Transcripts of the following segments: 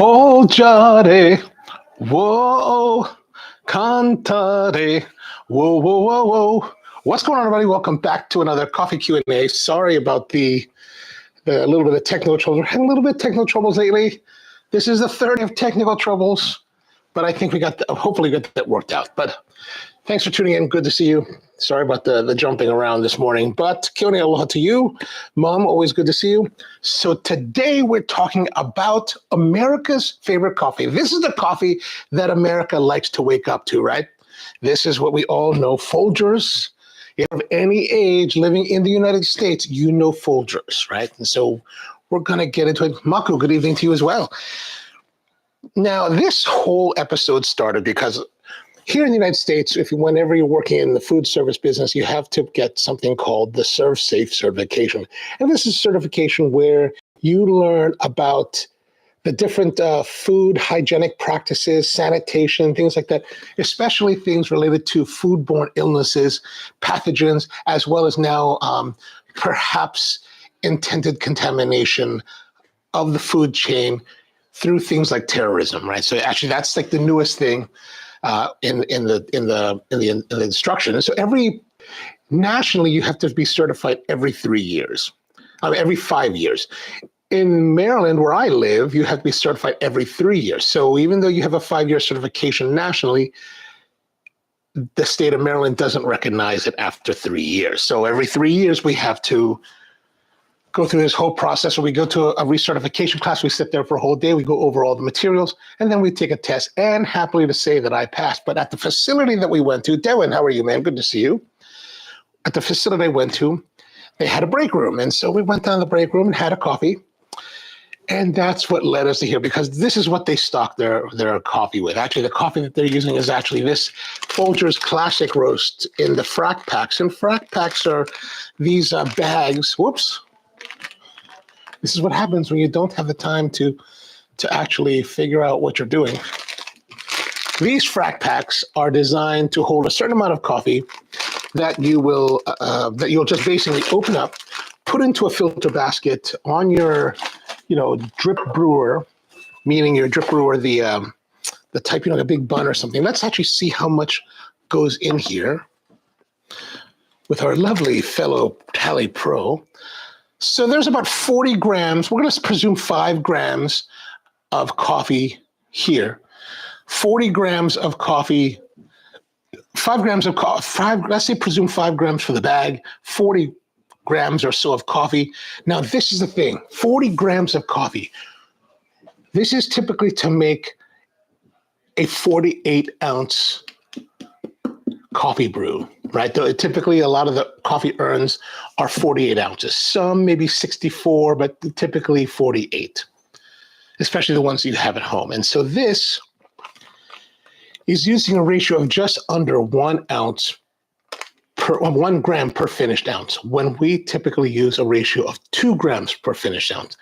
Folgare, whoa, cantare, whoa, whoa, whoa, whoa. What's going on, everybody? Welcome back to another coffee Q&A. Sorry about the little bit of technical troubles. We're having a little bit of technical troubles lately. This is the third of technical troubles, but I think we got hopefully got that worked out. But thanks for tuning in. Good to see you. Sorry about the jumping around this morning, but Q&A aloha to you. Mom, always good to see you. So today we're talking about America's favorite coffee. This is the coffee that America likes to wake up to, right? This is what we all know, Folgers. If you're of any age living in the United States, you know Folgers, right? And so we're going to get into it. Maku, good evening to you as well. Now, this whole episode started because here in the United States, whenever you're working in the food service business, you have to get something called the Serve Safe certification. And this is certification where you learn about the different food hygienic practices, sanitation, things like that, especially things related to foodborne illnesses, pathogens, as well as now perhaps intended contamination of the food chain through things like terrorism, right? So actually, that's like the newest thing in the instruction. And so nationally, you have to be certified every 3 years, every 5 years. In Maryland, where I live, you have to be certified every 3 years. So even though you have a 5-year certification nationally, the state of Maryland doesn't recognize it after 3 years. So every 3 years, we have to go through this whole process where we go to a recertification class. We sit there for a whole day. We go over all the materials, and then we take a test. And happily to say that I passed. But at the facility that we went to, Devin, how are you, man? Good to see you. At the facility I went to, they had a break room. And so we went down to the break room and had a coffee. And that's what led us to here, because this is what they stock their coffee with. Actually, the coffee that they're using is actually this Folgers Classic Roast in the frack packs. And frack packs are these bags. Whoops. This is what happens when you don't have the time to actually figure out what you're doing. These frack packs are designed to hold a certain amount of coffee that you'll just basically open up, put into a filter basket on your drip brewer, meaning your drip brewer, the type, a big bun or something. Let's actually see how much goes in here with our lovely fellow Tally Pro. So there's about 40 grams. We're going to presume 5 grams of coffee here. 40 grams of coffee, 5 grams of coffee, let's say presume 5 grams for the bag, 40 grams or so of coffee. Now, this is the thing, 40 grams of coffee. This is typically to make a 48-ounce coffee brew, right? Typically, a lot of the coffee urns are 48 ounces. Some maybe 64, but typically 48, especially the ones you have at home. And so this is using a ratio of just under 1 gram per finished ounce, when we typically use a ratio of 2 grams per finished ounce.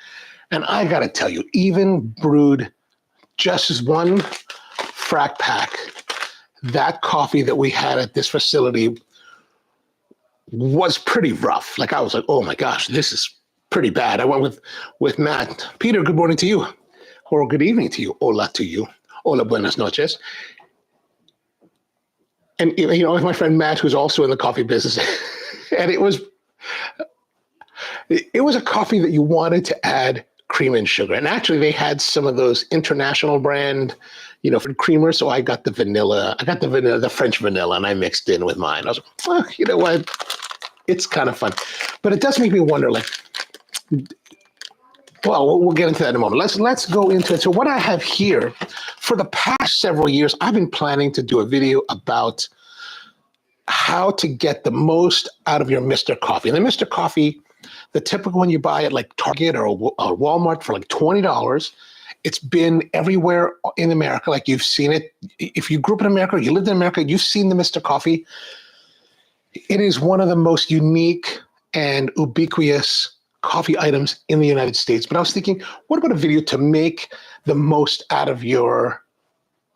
And I got to tell you, even brewed just as one frack pack, that coffee that we had at this facility was pretty rough. Like, I was like, oh my gosh, this is pretty bad. I went with Matt. Peter, good morning to you. Or good evening to you. Hola to you. Hola, buenas noches. And, my friend Matt, who's also in the coffee business, and it was a coffee that you wanted to add cream and sugar. And actually, they had some of those international brand, creamers. So I got the vanilla. The French vanilla, and I mixed in with mine. I was like, oh, you know what? It's kind of fun. But it does make me wonder, well, we'll get into that in a moment. Let's go into it. So what I have here, for the past several years, I've been planning to do a video about how to get the most out of your Mr. Coffee. And the Mr. Coffee, the typical one you buy at like Target or Walmart for like $20, it's been everywhere in America. Like, you've seen it. If you grew up in America or you lived in America, you've seen the Mr. Coffee. It is one of the most unique and ubiquitous coffee items in the United States. But I was thinking, what about a video to make the most out of your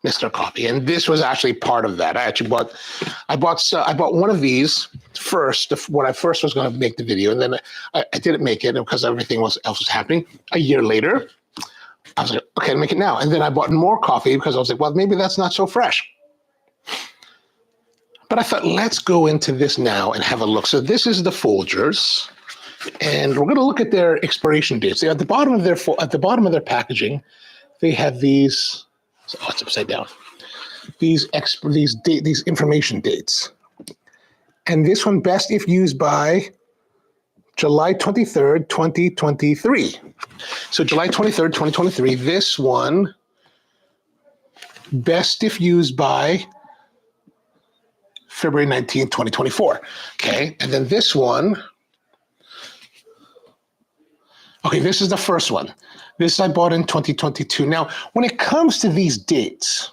Mr. Coffee? And this was actually part of that. I bought one of these first when I first was going to make the video, and then I didn't make it because everything else was happening. A year later, I was like, okay, make it now. And then I bought more coffee because I was like, well, maybe that's not so fresh. But I thought, let's go into this now and have a look. So this is the Folgers, and we're going to look at their expiration dates. At the bottom of their packaging, they have these. Oh, it's upside down. These information dates, and this one, best if used by July 23rd, 2023. So July 23rd, 2023. This one, best if used by February 19th, 2024. Okay, and then this one. Okay, this is the first one. This I bought in 2022. Now, when it comes to these dates,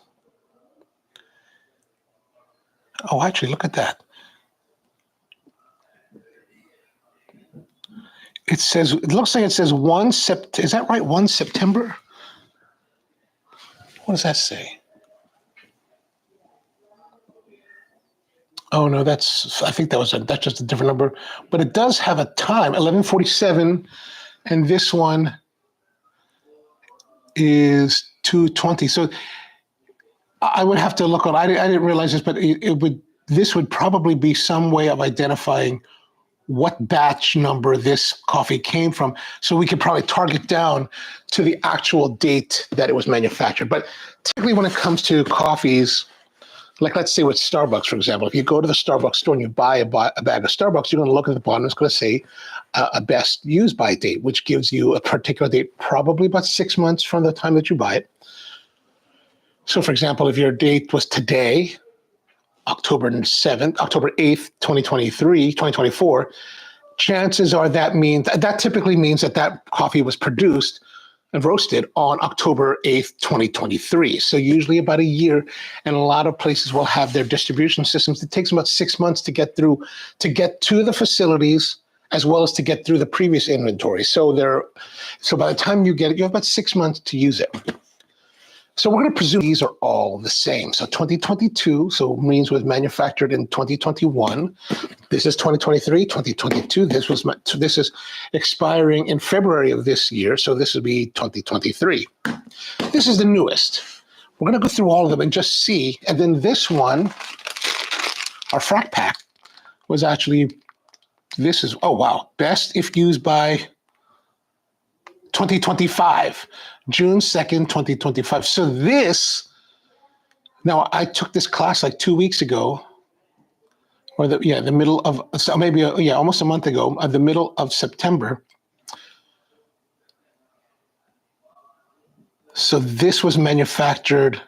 oh, actually, look at that. It looks like it says is that right? 1 September? What does that say? Oh no, that's just a different number, but it does have a time, 11:47, and this one is 2:20. So I would have to look on. I didn't realize this, but this would probably be some way of identifying what batch number this coffee came from, so we could probably target down to the actual date that it was manufactured. But typically when it comes to coffees, like let's say with Starbucks, for example, if you go to the Starbucks store and you buy a bag of Starbucks, you're going to look at the bottom. It's going to say a best use by date, which gives you a particular date, probably about 6 months from the time that you buy it. So for example, if your date was today, October 8th, 2024, chances are that typically means that coffee was produced and roasted on October 8th, 2023. So usually about a year, and a lot of places will have their distribution systems. It takes about 6 months to get to the facilities, as well as to get through the previous inventory. So by the time you get it, you have about 6 months to use it. So we're going to presume these are all the same. So 2022, so means was manufactured in 2021. This is 2023, 2022. This is expiring in February of this year, so this would be 2023. This is the newest. We're going to go through all of them and just see. And then this one, our frack pack, was actually, oh wow, best if used by 2025. June 2nd, 2025. So now I took this class like 2 weeks ago, or the middle of, so maybe, almost a month ago, the middle of September. So this was manufactured,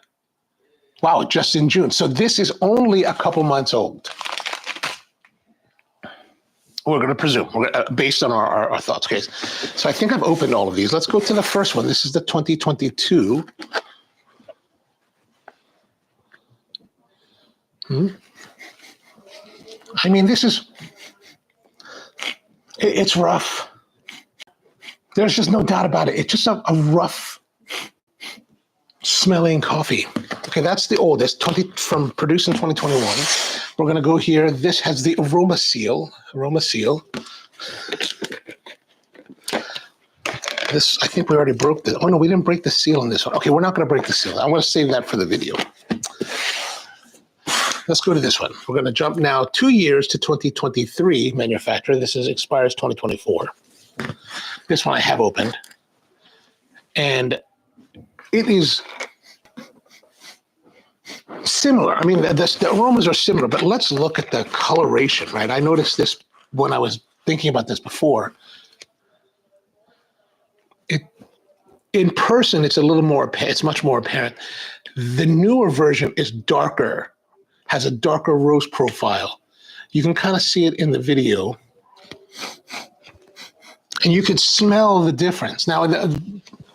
wow, just in June. So this is only a couple months old. We're going to presume, based on our thoughts. Okay, so I think I've opened all of these. Let's go to the first one. This is the 2022. I mean, it's rough. There's just no doubt about it. It's just a rough smelling coffee. Okay, that's the oldest, produced in 2021. We're going to go here. This has the aroma seal. This, I think we already broke this. Oh no, we didn't break the seal on this one. Okay, we're not going to break the seal. I'm going to save that for the video. Let's go to this one. We're going to jump now 2 years to 2023 manufacturer. This expires 2024. This one I have opened. And it is similar. I mean, the aromas are similar, but let's look at the coloration, right? I noticed this when I was thinking about this before. In person, it's a little more, it's much more apparent. The newer version is darker, has a darker roast profile. You can kind of see it in the video. And you could smell the difference. Now,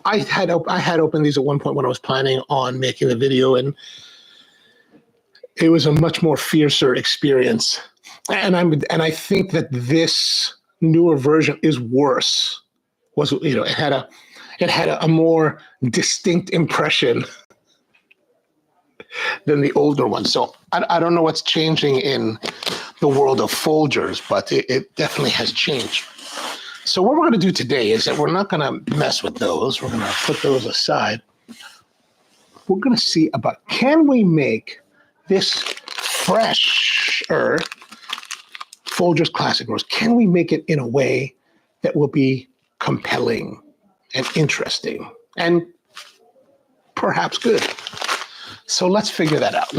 I had opened these at one point when I was planning on making the video, and it was a much more fiercer experience. And I think that this newer version is worse. It had a more distinct impression than the older one. So I don't know what's changing in the world of Folgers, but it definitely has changed. So what we're going to do today is that we're not going to mess with those. We're going to put those aside. we're going to see about, can we make this fresher Folgers Classic Roast, can we make it in a way that will be compelling and interesting and perhaps good? So let's figure that out.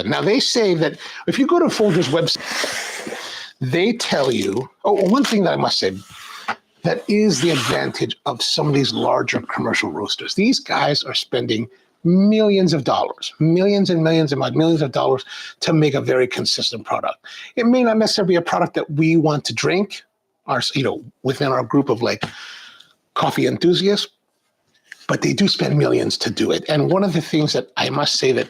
Now, they say that if you go to Folgers' website, they tell you, one thing that I must say, that is the advantage of some of these larger commercial roasters. These guys are spending millions of dollars, millions and millions of dollars to make a very consistent product. It may not necessarily be a product that we want to drink, within our group of like coffee enthusiasts, but they do spend millions to do it. And one of the things that I must say that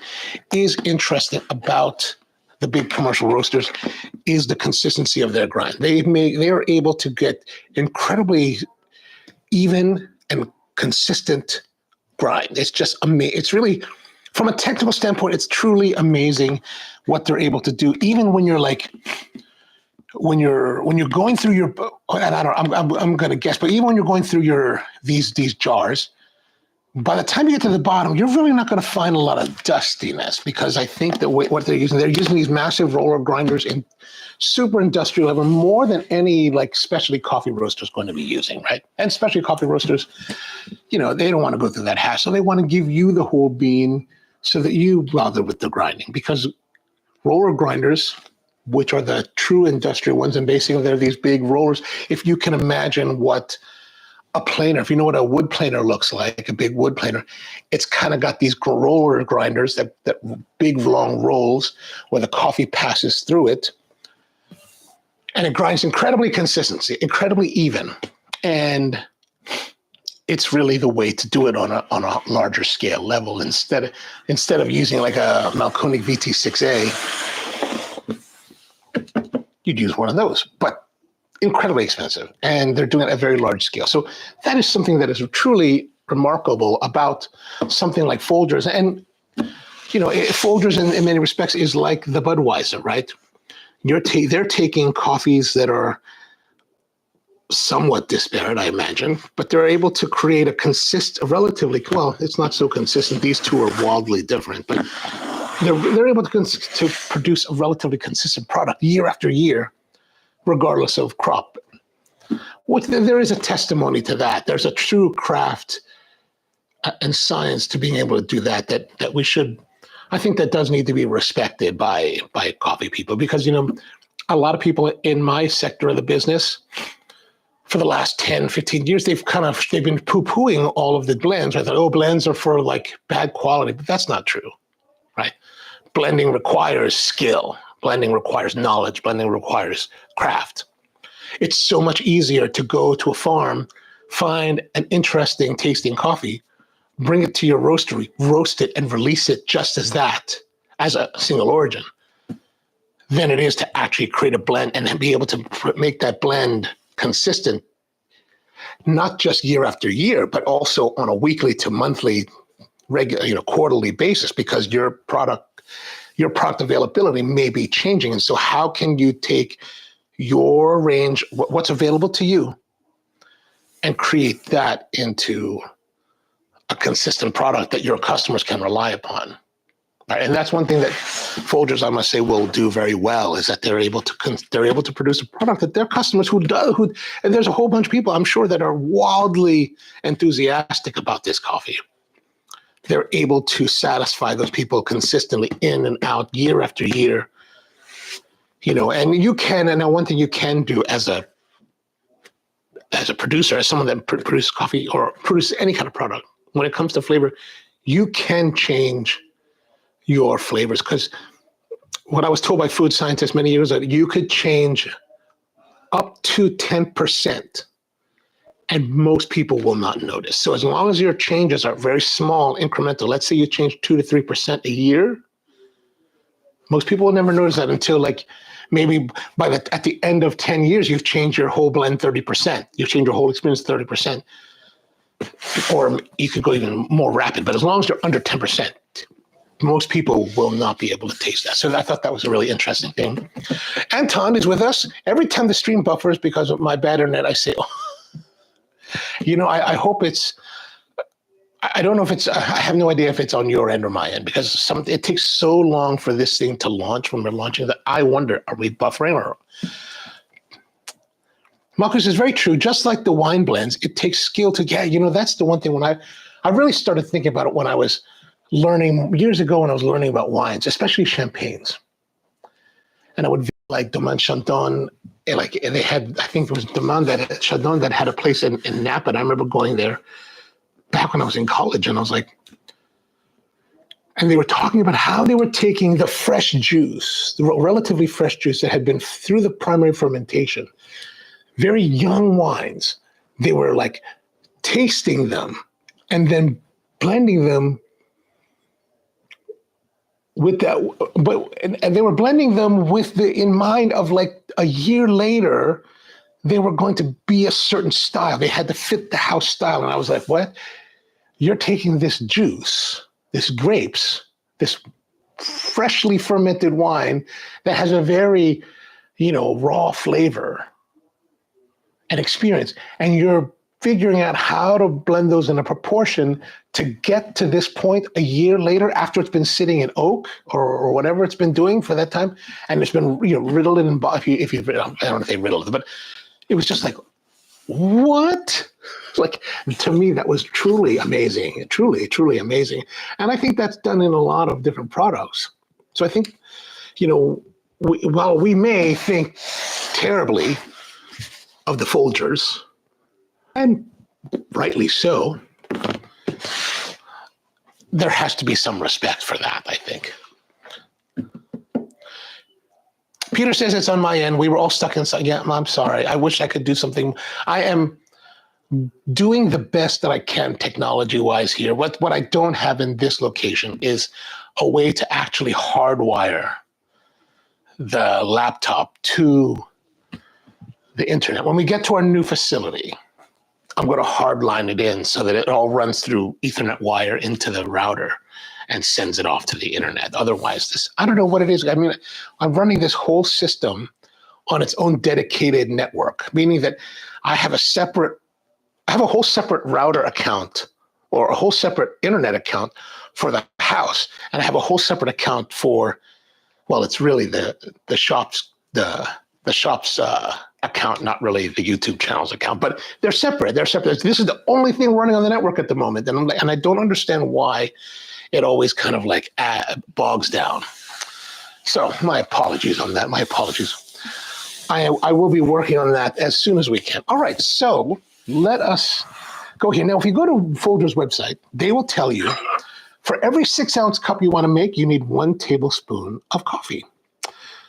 is interesting about the big commercial roasters is the consistency of their grind. They are able to get incredibly even and consistent grind. It's just amazing. It's really, from a technical standpoint, it's truly amazing what they're able to do. Even when you're like, when you're going through your, and I'm going to guess, but even when you're going through these jars, by the time you get to the bottom, you're really not going to find a lot of dustiness, because I think that what they're using these massive roller grinders in super industrial level, more than any like specialty coffee roaster is going to be using, right? And specialty coffee roasters, they don't want to go through that hassle. They want to give you the whole bean so that you bother with the grinding, because roller grinders, which are the true industrial ones, and basically they're these big rollers. If you can imagine what a planer, if you know what a wood planer looks like, a big wood planer, it's kind of got these roller grinders, that big long rolls where the coffee passes through it. And it grinds incredibly consistently, incredibly even. And it's really the way to do it on a larger scale level. Instead of using like a Malconic VT6A, you'd use one of those. But incredibly expensive, and they're doing it at a very large scale. So that is something that is truly remarkable about something like Folgers. And, Folgers in many respects is like the Budweiser, right? They're taking coffees that are somewhat disparate, I imagine, but they're able to create it's not so consistent. These two are wildly different, but they're able to produce a relatively consistent product year after year, regardless of crop. There is a testimony to that. There's a true craft and science to being able to do that we should, I think that does need to be respected by coffee people, because, a lot of people in my sector of the business for the last 10, 15 years, they've been poo-pooing all of the blends. I thought, blends are for like bad quality, but that's not true, right? Blending requires skill. Blending requires knowledge. Blending requires craft. It's so much easier to go to a farm, find an interesting tasting coffee, bring it to your roastery, roast it, and release it just as a single origin, than it is to actually create a blend and then be able to make that blend consistent, not just year after year, but also on a weekly to monthly, regular, quarterly basis, because your product availability may be changing. And so how can you take your range, what's available to you, and create that into a consistent product that your customers can rely upon? Right? And that's one thing that Folgers, I must say, will do very well, is that they're able to produce a product that their customers and there's a whole bunch of people, I'm sure, that are wildly enthusiastic about this coffee. They're able to satisfy those people consistently in and out year after year, and you can, and now one thing you can do as a producer, as someone that produces coffee or produces any kind of product, when it comes to flavor, you can change your flavors. Because what I was told by food scientists many years ago, you could change up to 10%. And most people will not notice. So as long as your changes are very small, incremental, let's say you change 2 to 3% a year, most people will never notice that until like maybe at the end of 10 years, you've changed your whole blend 30%. You've changed your whole experience 30%. Or you could go even more rapid, but as long as you're under 10%, most people will not be able to taste that. So I thought that was a really interesting thing. Anton is with us. Every time the stream buffers because of my bad internet, I say, I hope I don't know if it's, I have no idea if it's on your end or my end, because it takes so long for this thing to launch when we're launching that I wonder, are we buffering or? Marcus is very true. Just like the wine blends, it takes skill to get, that's the one thing when I really started thinking about it when I was learning years ago when I was learning about wines, especially champagnes. And I would like Domaine Chandon, and they had, I think it was Domaine Chandon that had a place in Napa. And I remember going there back when I was in college, and I was like, and they were talking about how they were taking the fresh juice, the relatively fresh juice that had been through the primary fermentation, very young wines. They were like tasting them and then blending them with that, and they were blending them with in mind of like a year later, they were going to be a certain style. They had to fit the house style. And I was like, what? You're taking this juice, this grapes, this freshly fermented wine that has a very, raw flavor and experience, and you're figuring out how to blend those in a proportion to get to this point a year later after it's been sitting in oak or whatever it's been doing for that time, and it's been riddled in. If you I don't want to say riddled, but it was just like, what? Like, to me, that was truly amazing, truly amazing. And I think that's done in a lot of different products. So I think, while we may think terribly of the Folgers, and rightly so, there has to be some respect for that, I think. Peter says it's on my end. We were all stuck inside. Yeah, I'm sorry. I wish I could do something. I am doing the best that I can technology-wise here. What I don't have in this location is a way to actually hardwire the laptop to the internet. When we get to our new facility, I'm going to hardline it in so that it all runs through Ethernet wire into the router and sends it off to the internet. Otherwise, I don't know what it is. I mean, I'm running this whole system on its own dedicated network, meaning that I have a whole separate router account or a whole separate internet account for the house. And I have a whole separate account for, well, it's really the shop's account, not really the YouTube channel's account, but they're separate. This is the only thing running on the network at the moment. And I don't understand why it always kind of like bogs down. So my apologies on that. My apologies. I will be working on that as soon as we can. All right, so let us go here. Now, if you go to Folgers' website, they will tell you for every 6-ounce cup you want to make, you need 1 tablespoon of coffee.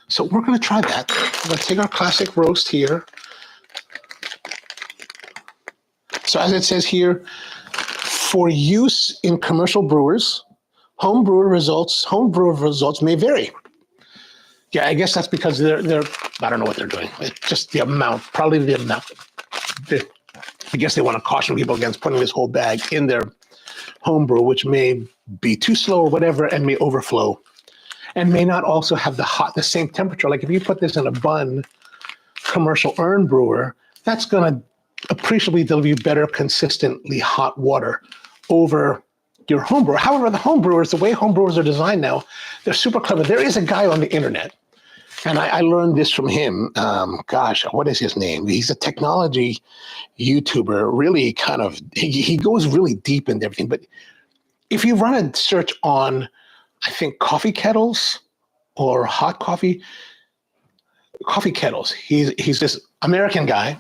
So we're going to try that. We're going to take our classic roast here. So as it says here, for use in commercial brewers, home brewer results may vary. Yeah, I guess that's because they're I don't know what they're doing. It's just the amount, probably the amount. I guess they want to caution people against putting this whole bag in their home brew, which may be too slow or whatever and may overflow and may not also have the same temperature. Like if you put this in a Bunn commercial urn brewer, that's going to appreciably deliver you better consistently hot water over your home brewer. However, the way home brewers are designed now, they're super clever. There is a guy on the internet, and I learned this from him. Gosh, what is his name? He's a technology YouTuber, really kind of, he goes really deep into everything. But if you run a search on, I think, coffee kettles or hot coffee kettles, he's this American guy,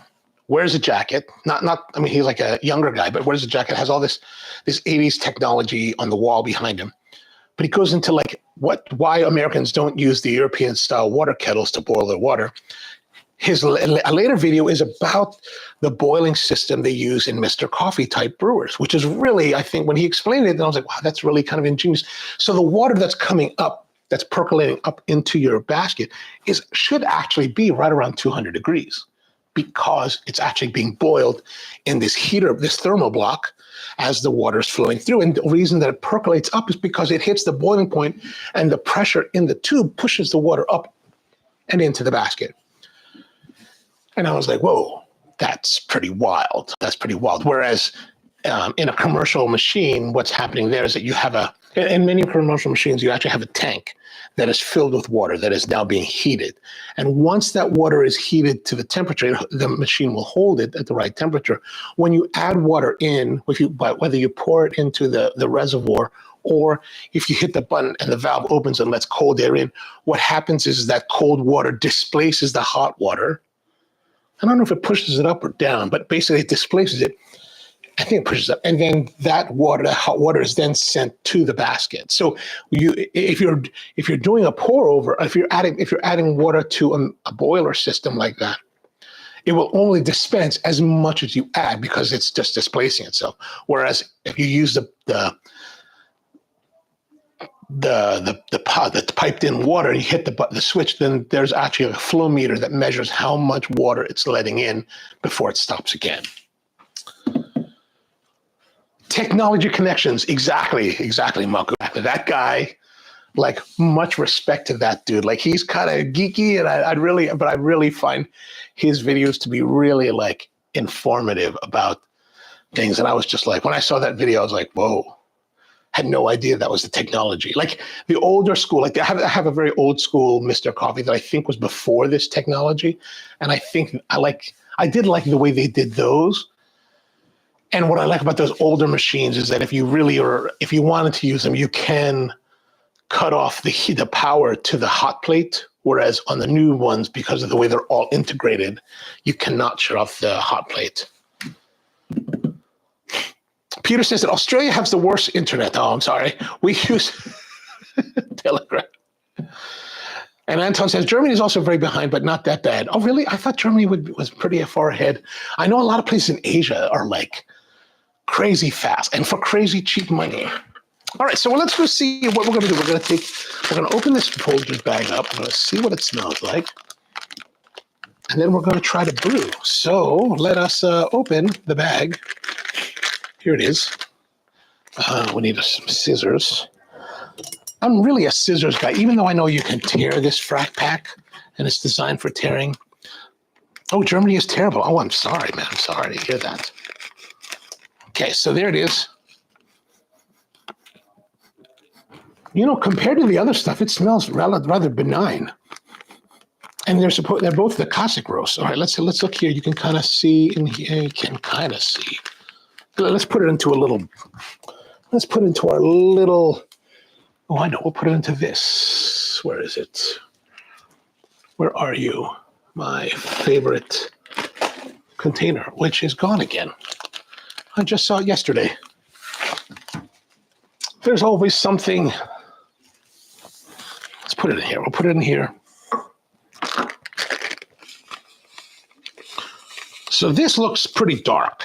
wears a jacket, I mean, he's like a younger guy, but wears a jacket, has all this 80s technology on the wall behind him. But he goes into like why Americans don't use the European style water kettles to boil their water. A later video is about the boiling system they use in Mr. Coffee type brewers, which is really, I think when he explained it, I was like, wow, that's really kind of ingenious. So the water that's coming up, that's percolating up into your basket should actually be right around 200 degrees because it's actually being boiled in this heater, this thermal block, as the water is flowing through. And the reason that it percolates up is because it hits the boiling point and the pressure in the tube pushes the water up and into the basket. And I was like, whoa, that's pretty wild. That's pretty wild. Whereas in a commercial machine, what's happening there is that you have in many commercial machines, you actually have a tank that is filled with water that is now being heated. And once that water is heated to the temperature, the machine will hold it at the right temperature. When you add water in, whether you pour it into the reservoir or if you hit the button and the valve opens and lets cold air in, what happens is that cold water displaces the hot water. I don't know if it pushes it up or down, but basically it displaces it. I think it pushes up, and then that hot water, is then sent to the basket. So if you're doing a pour over, if you're adding water to a boiler system like that, it will only dispense as much as you add because it's just displacing itself. Whereas if you use the piped in water, you hit the switch, then there's actually a flow meter that measures how much water it's letting in before it stops again. Technology connections, exactly, Marco. That guy, like, much respect to that dude. Like, he's kind of geeky, and I really find his videos to be really, like, informative about things. And I was just like, when I saw that video, I was like, whoa. Had no idea that was the technology. Like the older school, like I have a very old school Mr. Coffee that I think was before this technology. And I think I did like the way they did those. And what I like about those older machines is that if you wanted to use them, you can cut off the power to the hot plate. Whereas on the new ones, because of the way they're all integrated, you cannot shut off the hot plate. Peter says that Australia has the worst internet. Oh, I'm sorry. We use Telegram. And Anton says Germany is also very behind, but not that bad. Oh, really? I thought Germany was pretty far ahead. I know a lot of places in Asia are like crazy fast and for crazy cheap money. All right, so let's go see what we're going to do. We're going to open this Folgers bag up. We're going to see what it smells like. And then we're going to try to brew. So let us open the bag. Here it is. We need some scissors. I'm really a scissors guy, even though I know you can tear this frack pack and it's designed for tearing. Oh, Germany is terrible. Oh, I'm sorry, man. I'm sorry to hear that. Okay, so there it is. You know, compared to the other stuff, it smells rather benign. And they're both the classic roast. All right, let's look here. You can kind of see in here. You can kind of see. Let's put it into our little, oh, I know, we'll put it into this. Where is it? Where are you? My favorite container, which is gone again. I just saw it yesterday. There's always something. Let's put it in here. We'll put it in here. So this looks pretty dark.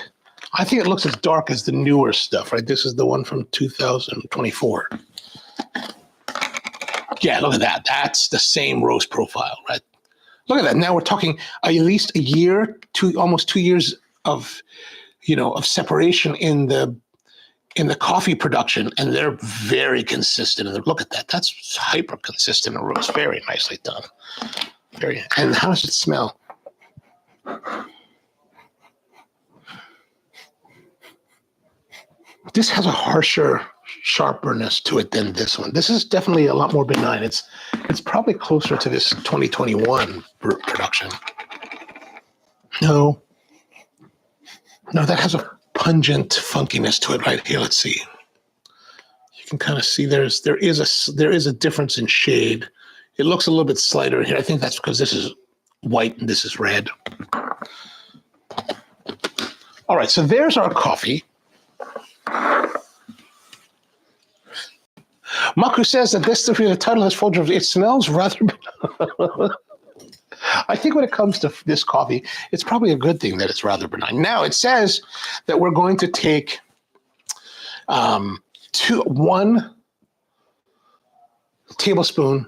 I think it looks as dark as the newer stuff, right? This is the one from 2024. Yeah, look at that. That's the same roast profile, right? Look at that. Now we're talking at least a year, almost 2 years of separation in the coffee production, and they're very consistent. And look at that. That's hyper consistent roast. Very nicely done. And how does it smell? This has a harsher sharpness to it than this one. This is definitely a lot more benign. It's probably closer to this 2021 production. No, that has a pungent funkiness to it right here. Let's see. You can kind of see there is a difference in shade. It looks a little bit slighter here. I think that's because this is white and this is red. All right, so there's our coffee. Maku says that the title of this Folgers, it smells rather. I think when it comes to this coffee, it's probably a good thing that it's rather benign. Now it says that we're going to take 1 tablespoon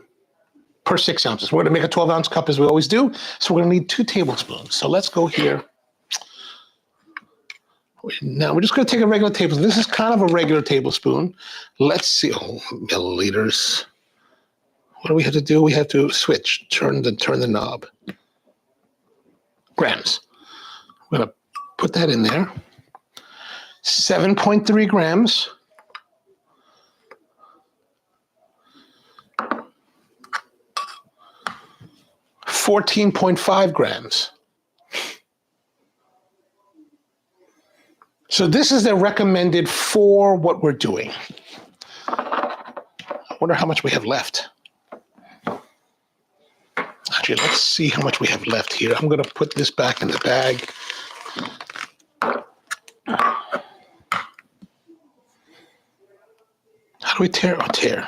per 6 ounces. We're going to make a 12-ounce cup as we always do, so we're going to need 2 tablespoons. So let's go here. Now we're just going to take a regular tablespoon. This is kind of a regular tablespoon. Let's see. Oh, milliliters. What do we have to do? We have to switch. Turn the knob. Grams. I'm going to put that in there. 7.3 grams. 14.5 grams. So this is the recommended for what we're doing. I wonder how much we have left. Actually, let's see how much we have left here. I'm going to put this back in the bag. How do we tear? Oh, tear.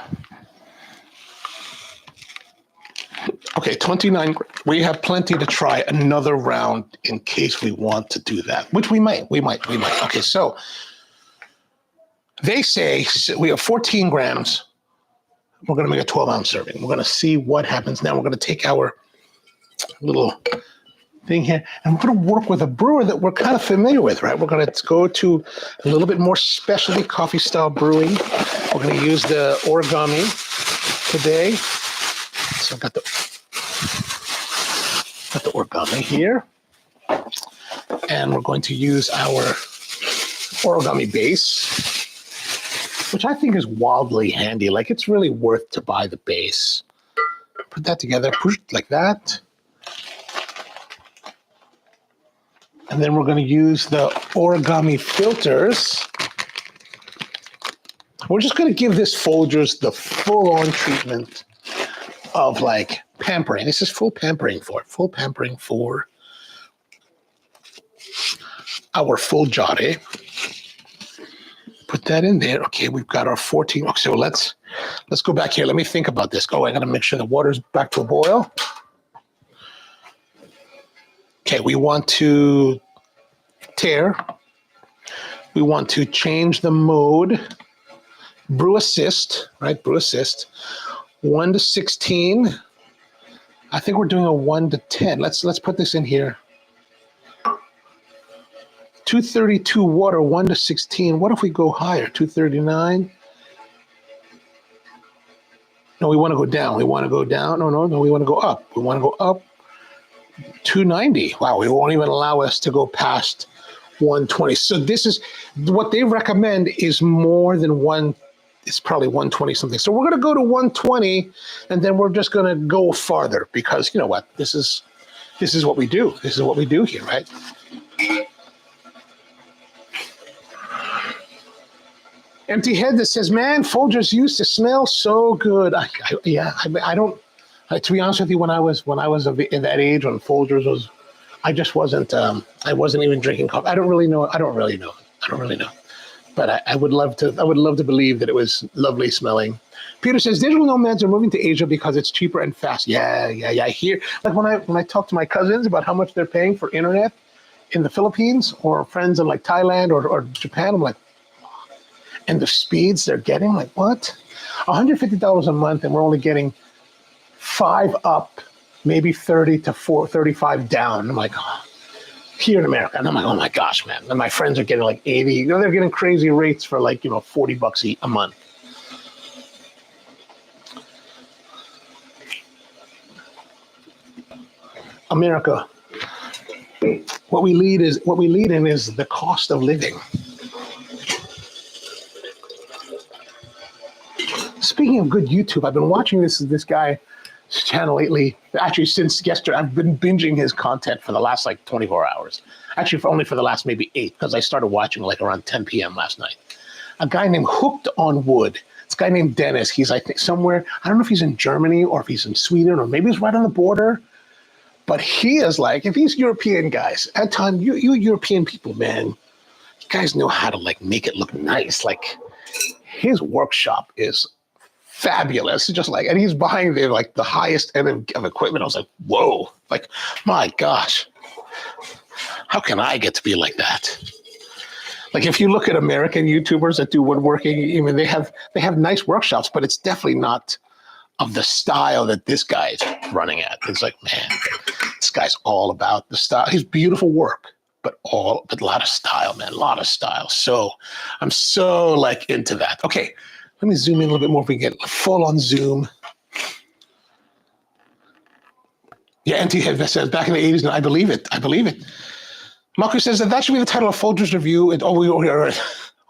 Okay, 29. We have plenty to try another round in case we want to do that, which we might. Okay, so they say we have 14 grams. We're going to make a 12-ounce serving. We're going to see what happens now. We're going to take our little thing here, and we're going to work with a brewer that we're kind of familiar with, right? We're going to go to a little bit more specialty coffee-style brewing. We're going to use the origami today. So I've got the origami here, and we're going to use our origami base, which I think is wildly handy. Like, it's really worth to buy the base. Put that together, push it like that. And then we're going to use the origami filters. We're just going to give this Folgers the full-on treatment of like pampering. This is full pampering for our full jarre. Put that in there. Okay, we've got our 14. Okay, so let's go back here. Let me think about this. Oh, I got to make sure the water's back to a boil. Okay, we want to tear. We want to change the mode. Brew assist, right? Brew assist. 1 to 16. I think we're doing a 1 to 10. Let's put this in here. 232 water, 1 to 16. What if we go higher? 239. No, we want to go down. We want to go down. No, we want to go up. We want to go up. 290. Wow, it won't even allow us to go past 120. So this is what they recommend is more than one. It's probably 120 something. So we're going to go to 120, and then we're just going to go farther because you know what? This is what we do. This is what we do here, right? Empty head that says, "Man, Folgers used to smell so good." I don't. To be honest with you, when I was in that age when Folgers was, I just wasn't. I wasn't even drinking coffee. I don't really know. But I would love to. I would love to believe that it was lovely smelling. Peter says digital nomads are moving to Asia because it's cheaper and fast. Yeah. I hear like when I talk to my cousins about how much they're paying for internet in the Philippines or friends in like Thailand or Japan. I'm like, and the speeds they're getting, like what? $150 a month, and we're only getting 5 up, maybe 30 to 35 down. I'm like, oh. Here in America, and I'm like, oh my gosh, man! And my friends are getting like 80. You know, they're getting crazy rates for like $40 a month. America, what we lead in is the cost of living. Speaking of good YouTube, I've been watching this guy's channel lately. Actually, since yesterday, I've been binging his content for the last like 24 hours. Actually, only for the last maybe 8, because I started watching like around 10 p.m. last night. A guy named Hooked on Wood. This guy named Dennis. He's I think somewhere. I don't know if he's in Germany or if he's in Sweden or maybe he's right on the border. But he is like, if these European guys, at time you European people, man, you guys know how to like make it look nice. Like his workshop is fabulous, just like, and he's buying the highest end of equipment. I was like, whoa, like, my gosh, how can I get to be like that? Like, if you look at American YouTubers that do woodworking, I mean, they have nice workshops, but it's definitely not of the style that this guy's running at. It's like, man, this guy's all about the style. He's beautiful work, but a lot of style, man, a lot of style. So I'm so like into that. Okay. Let me zoom in a little bit more if we get full on zoom. Yeah, empty head says back in the 80s, and I believe it. Marcus says that should be the title of Folgers review.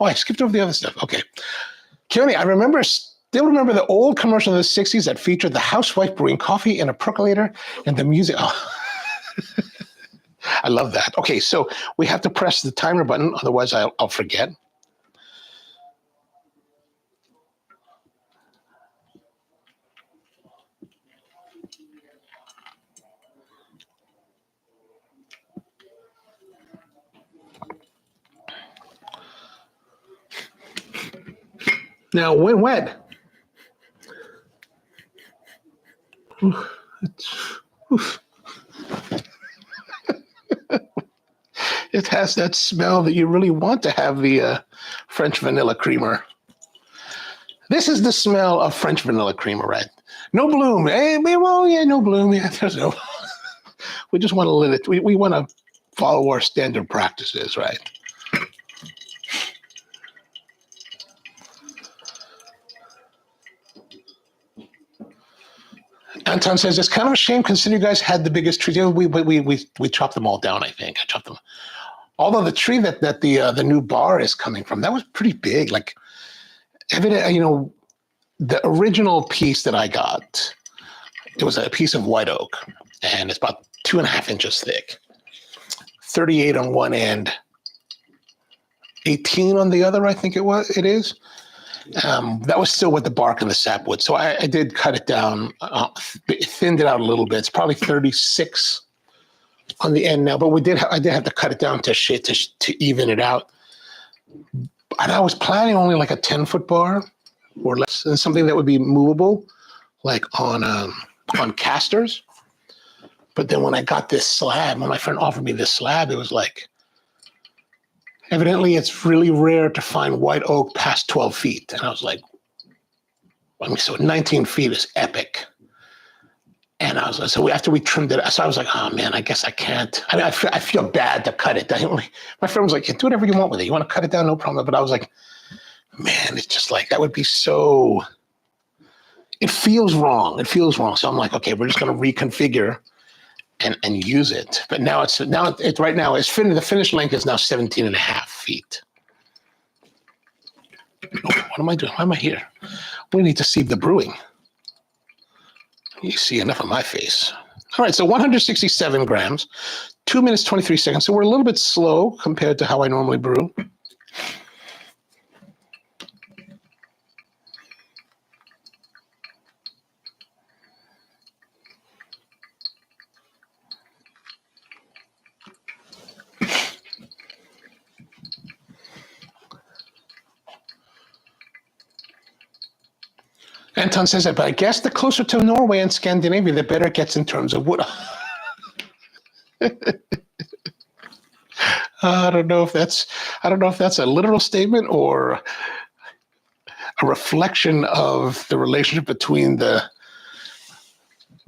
I skipped over the other stuff. Okay. Keone, I still remember the old commercial in the 60s that featured the housewife brewing coffee in a percolator and the music. Oh, I love that. Okay, so we have to press the timer button, otherwise I'll forget. Now, when wet, it has that smell that you really want to have the French vanilla creamer. This is the smell of French vanilla creamer, right? No bloom. Hey, well, yeah, no bloom. Yeah, there's no. We just want to let it. We want to follow our standard practices, right? Anton says it's kind of a shame considering you guys had the biggest tree. We chopped them all down. I think I chopped them. Although the tree that the new bar is coming from, that was pretty big. Like, evident, the original piece that I got, it was a piece of white oak, and it's about 2.5 inches thick, 38 on one end, 18 on the other. I think it is. That was still with the bark and the sapwood. So I did cut it down, thinned it out a little bit. It's probably 36 on the end now, but I did have to cut it down to even it out. And I was planning only like a 10-foot bar or less, and something that would be movable, like on casters. But then when I got this slab, when my friend offered me this slab, it was like, evidently it's really rare to find white oak past 12 feet. And I was like, so 19 feet is epic. And I was like, so after we trimmed it, so I was like, oh man, I guess I can't. I mean, I feel bad to cut it down. My friend was like, yeah, do whatever you want with it. You want to cut it down, no problem. But I was like, man, it's just like, that would be so, it feels wrong. It feels wrong. So I'm like, okay, we're just going to reconfigure and use it. But now it's right now, the finish length is now 17.5 feet. Oh, what am I doing? Why am I here? We need to see the brewing. You see enough of my face. All right, so 167 grams, 2 minutes, 23 seconds. So we're a little bit slow compared to how I normally brew. Anton says that, but I guess the closer to Norway and Scandinavia, the better it gets in terms of wood. I don't know if that's a literal statement or a reflection of the relationship between the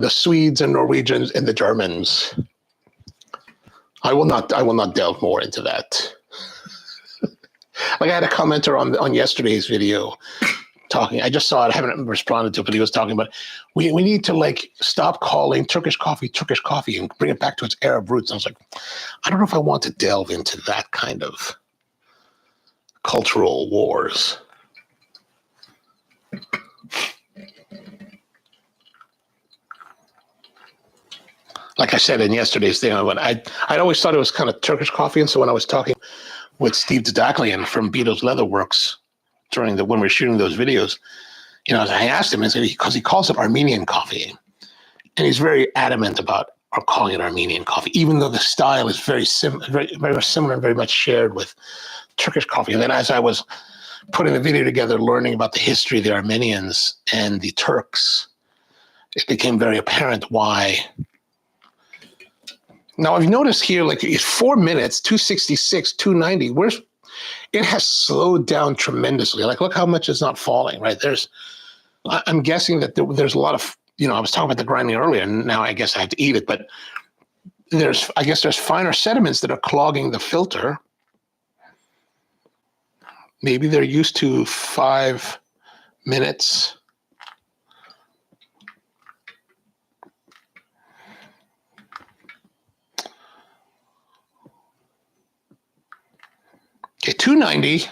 Swedes and Norwegians and the Germans. I will not delve more into that. Like, I had a commenter on yesterday's video talking. I just saw it. I haven't responded to it, but he was talking about we need to like stop calling Turkish coffee and bring it back to its Arab roots. And I was like, I don't know if I want to delve into that kind of cultural wars. Like I said in yesterday's thing, I'd always thought it was kind of Turkish coffee, and so when I was talking with Steve Dadaklian from Beatles Leatherworks when we were shooting those videos, I asked him, because he calls it Armenian coffee, and he's very adamant about calling it Armenian coffee, even though the style is very very similar and very much shared with Turkish coffee. And then as I was putting the video together, learning about the history of the Armenians and the Turks, it became very apparent why. Now I've noticed here, like 4 minutes, 266, 290, it has slowed down tremendously. Like, look how much it's not falling, right? I'm guessing that there's a lot of, I was talking about the grinding earlier, and now I guess I have to eat it, but there's finer sediments that are clogging the filter. Maybe they're used to 5 minutes. Okay, 290.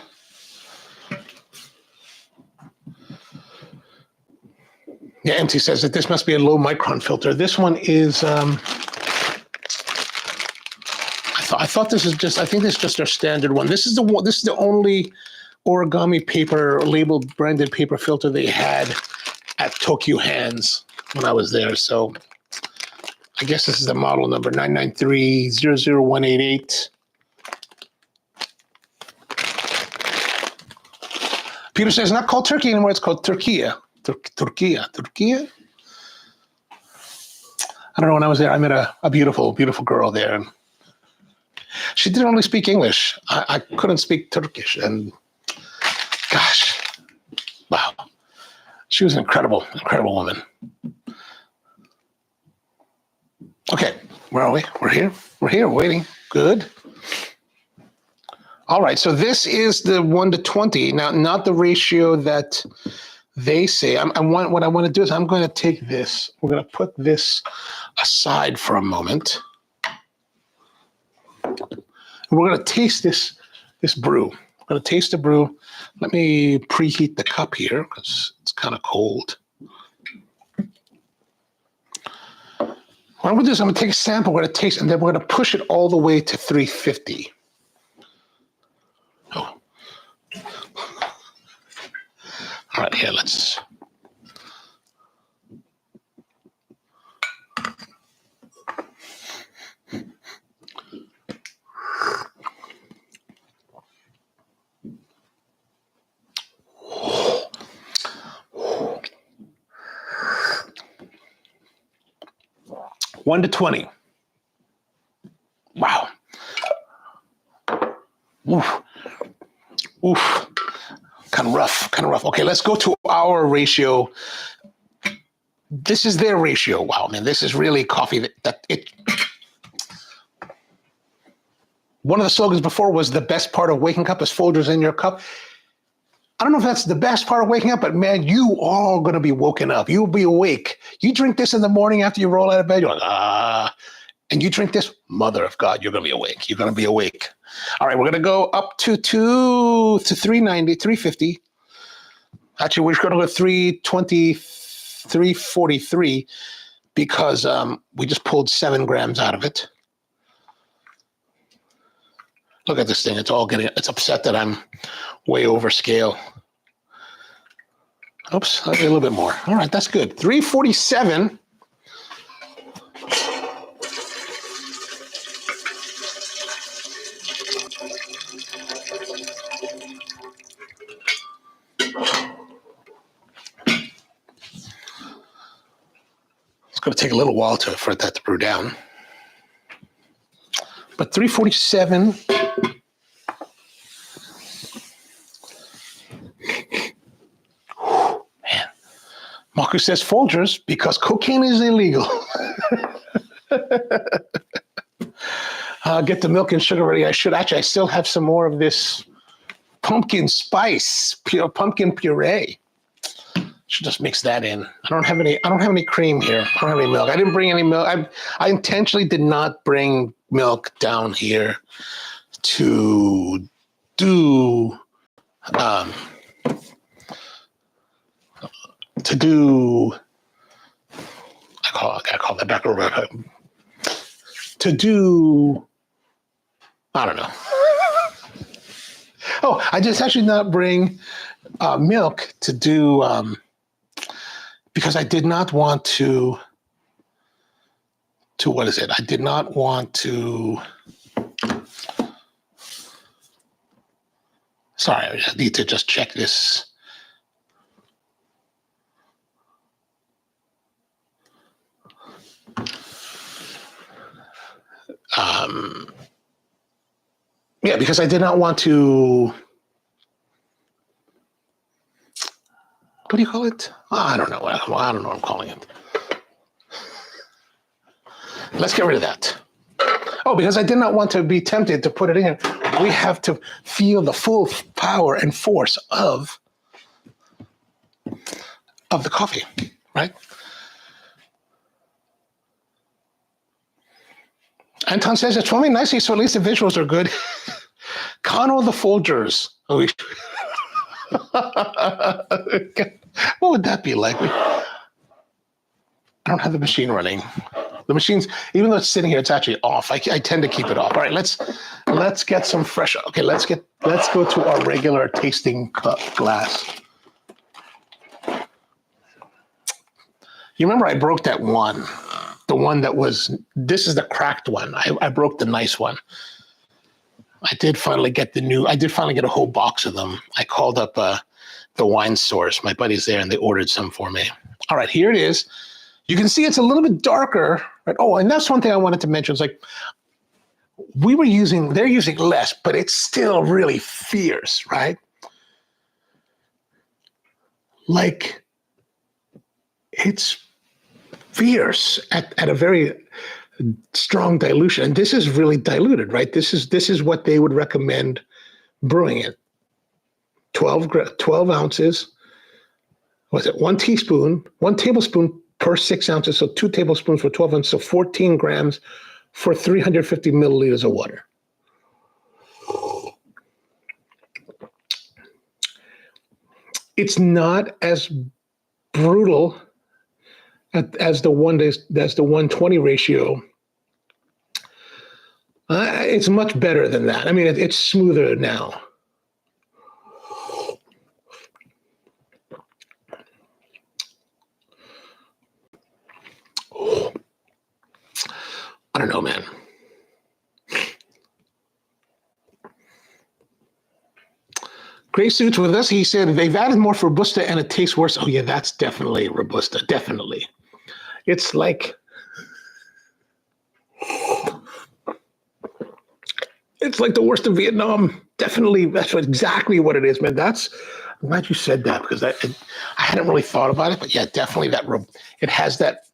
Yeah, MT says that this must be a low micron filter. This one is, I thought this is just, I think this is just our standard one. This is the one, this is the only origami paper, labeled branded paper filter they had at Tokyo Hands when I was there. So I guess this is the model number 993-00188. Peter says, not called Turkey anymore, it's called Turquia. Turquia. I don't know, when I was there, I met a beautiful, beautiful girl there. And she didn't only speak English. I couldn't speak Turkish. And gosh, wow. She was an incredible, incredible woman. Okay, where are we? We're here, waiting. Good. All right, so this is the 1:20. Now, not the ratio that they say. What I want to do is I'm going to take this. We're going to put this aside for a moment. We're going to taste this brew. We're going to taste the brew. Let me preheat the cup here because it's kind of cold. What I'm going to do is I'm going to take a sample, we're going to taste, and then we're going to push it all the way to 350. Oh. All right, here, let's. One to 20. Wow. Oof. Oof. Kind of rough. Okay, let's go to our ratio. This is their ratio. Wow, man, this is really coffee that it. One of the slogans before was the best part of waking up is Folgers in your cup. I don't know if that's the best part of waking up, but man, you are going to be woken up. You'll be awake. You drink this in the morning after you roll out of bed, you're like, ah. And you drink this, mother of God, you're going to be awake. You're going to be awake. All right, we're going to go up to 390, 350. Actually, we're going to go 320, 343 because we just pulled 7 grams out of it. Look at this thing. It's upset that I'm way over scale. Oops, a little bit more. All right, that's good. 347. It's going to take a little while for that to brew down. But 347. Man. Marcus says Folgers because cocaine is illegal. Get the milk and sugar ready. I still have some more of this pumpkin spice, pumpkin puree. Should just mix that in. I don't have any cream here. I don't have any milk. I didn't bring any milk. I intentionally did not bring milk down here to do I call that back over. To do, I don't know. Oh, I just actually not bring milk to do because I did not want to what is it? I did not want to. Sorry, I need to just check this. Yeah, because I did not want to. What do you call it? Oh, I don't know. I don't know what I'm calling it. Let's get rid of that. Oh, because I did not want to be tempted to put it in. We have to feel the full power and force of the coffee, right? Anton says it's filming nicely, so at least the visuals are good. Americano the Folgers. What would that be like? I don't have the machine running. The machine's, even though it's sitting here, it's actually off. I tend to keep it off. All right, let's get some fresh. Okay, let's go to our regular tasting cup glass. You remember I broke that one, the one that was. This is the cracked one. I broke the nice one. I did finally get a whole box of them. I called up the wine source. My buddy's there, and they ordered some for me. All right, here it is. You can see it's a little bit darker, right? Oh, and that's one thing I wanted to mention. It's like they're using less, but it's still really fierce, right? Like it's fierce at a very strong dilution. And this is really diluted, right? This is what they would recommend brewing it. 12 ounces. Was it 1 tablespoon per 6 ounces, so 2 tablespoons for 12 ounces, so 14 grams for 350 milliliters of water. It's not as brutal as the 120 ratio. It's much better than that. I mean, it's smoother now. I don't know, man. Gray Suits with us. He said they've added more Robusta and it tastes worse. Oh yeah, that's definitely Robusta. Definitely. It's like the worst of Vietnam. Definitely, that's exactly what it is, man. I'm glad you said that because I hadn't really thought about it, but yeah, definitely it has that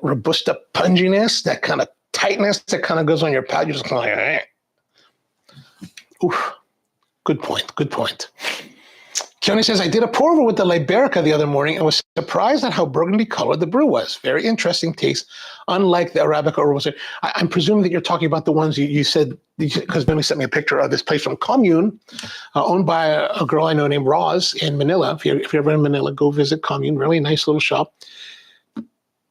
Robusta punginess, that kind of tightness that kind of goes on your palate. You're just kind of like, oof. Good point. Keone says, I did a pour over with the Liberica the other morning and was surprised at how burgundy colored the brew was. Very interesting taste, unlike the Arabica or Robusta. I'm presuming that you're talking about the ones you said, because Billy sent me a picture of this place from Commune, owned by a girl I know named Roz in Manila. If you're ever in Manila, go visit Commune. Really nice little shop.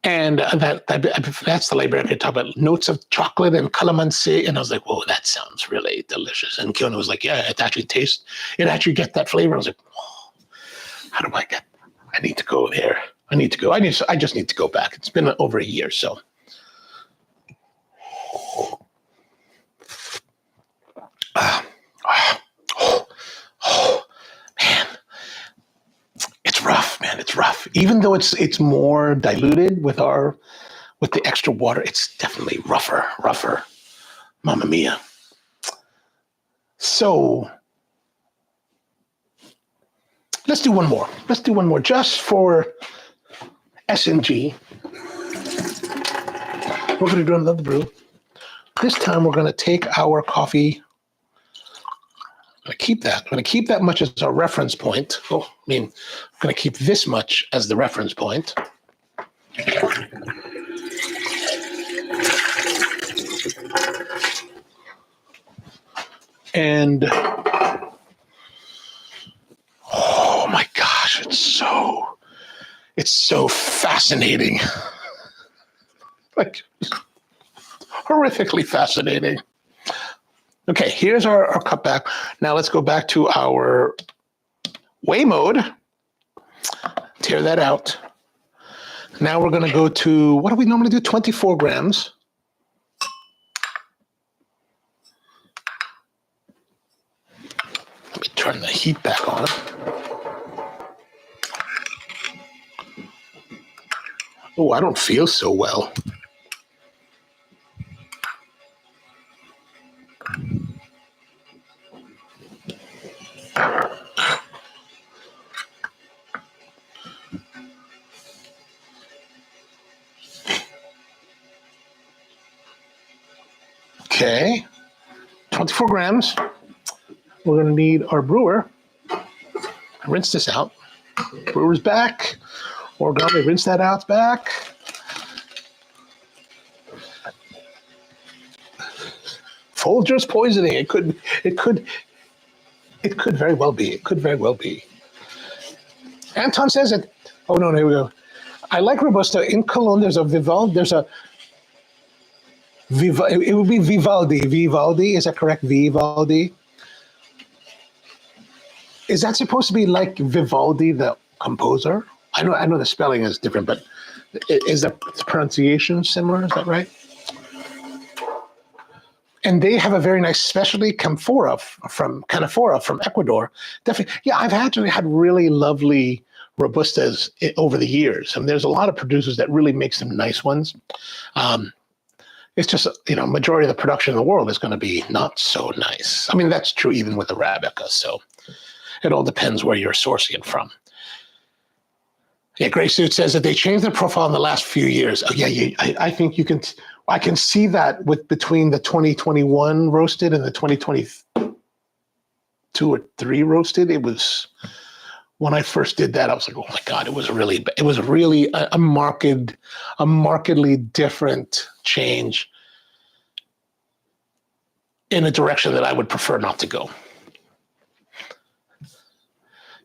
And that's the Liberica I talk about. Notes of chocolate and calamansi. And I was like, whoa, that sounds really delicious. And Keone was like, yeah, it actually gets that flavor. I was like, whoa, how do I need to go there. I just need to go back. It's been over a year, so. Man. It's rough, man. It's rough. Even though it's more diluted with the extra water, it's definitely rougher. Mamma mia. So let's do one more. Just for S&G. We're going to do another brew. This time we're going to take our coffee. I'm going to keep that much as our reference point. I'm going to keep this much as the reference point. And oh my gosh, it's so fascinating. Like horrifically fascinating. Okay, here's our cup back. Now let's go back to our weigh mode. Tear that out. Now we're going to go to, what do we normally do? 24 grams. Let me turn the heat back on. Oh, I don't feel so well. Okay, 24 grams. We're going to need our brewer. Rinse this out. Brewer's back. Origami, rinse that out, it's back. Folgers poisoning. It could very well be. It could very well be. Anton says it. Oh no, here we go. I like Robusta. In Cologne, there's a Vivaldi. It would be Vivaldi. Vivaldi, is that correct? Vivaldi. Is that supposed to be like Vivaldi, the composer? I know the spelling is different, but is the pronunciation similar? Is that right? And they have a very nice specialty Canfora from Ecuador. Definitely, yeah. I've had really lovely Robustas over the years, and there's a lot of producers that really make some nice ones. It's just, majority of the production in the world is going to be not so nice. I mean, that's true even with Arabica. So it all depends where you're sourcing it from. Yeah, Gray Suit says that they changed their profile in the last few years. Oh, yeah, I think I can see that between the 2021 roasted and the 2022 or 3 roasted. It was, when I first did that, I was like, oh my God, it was really a markedly different change in a direction that I would prefer not to go.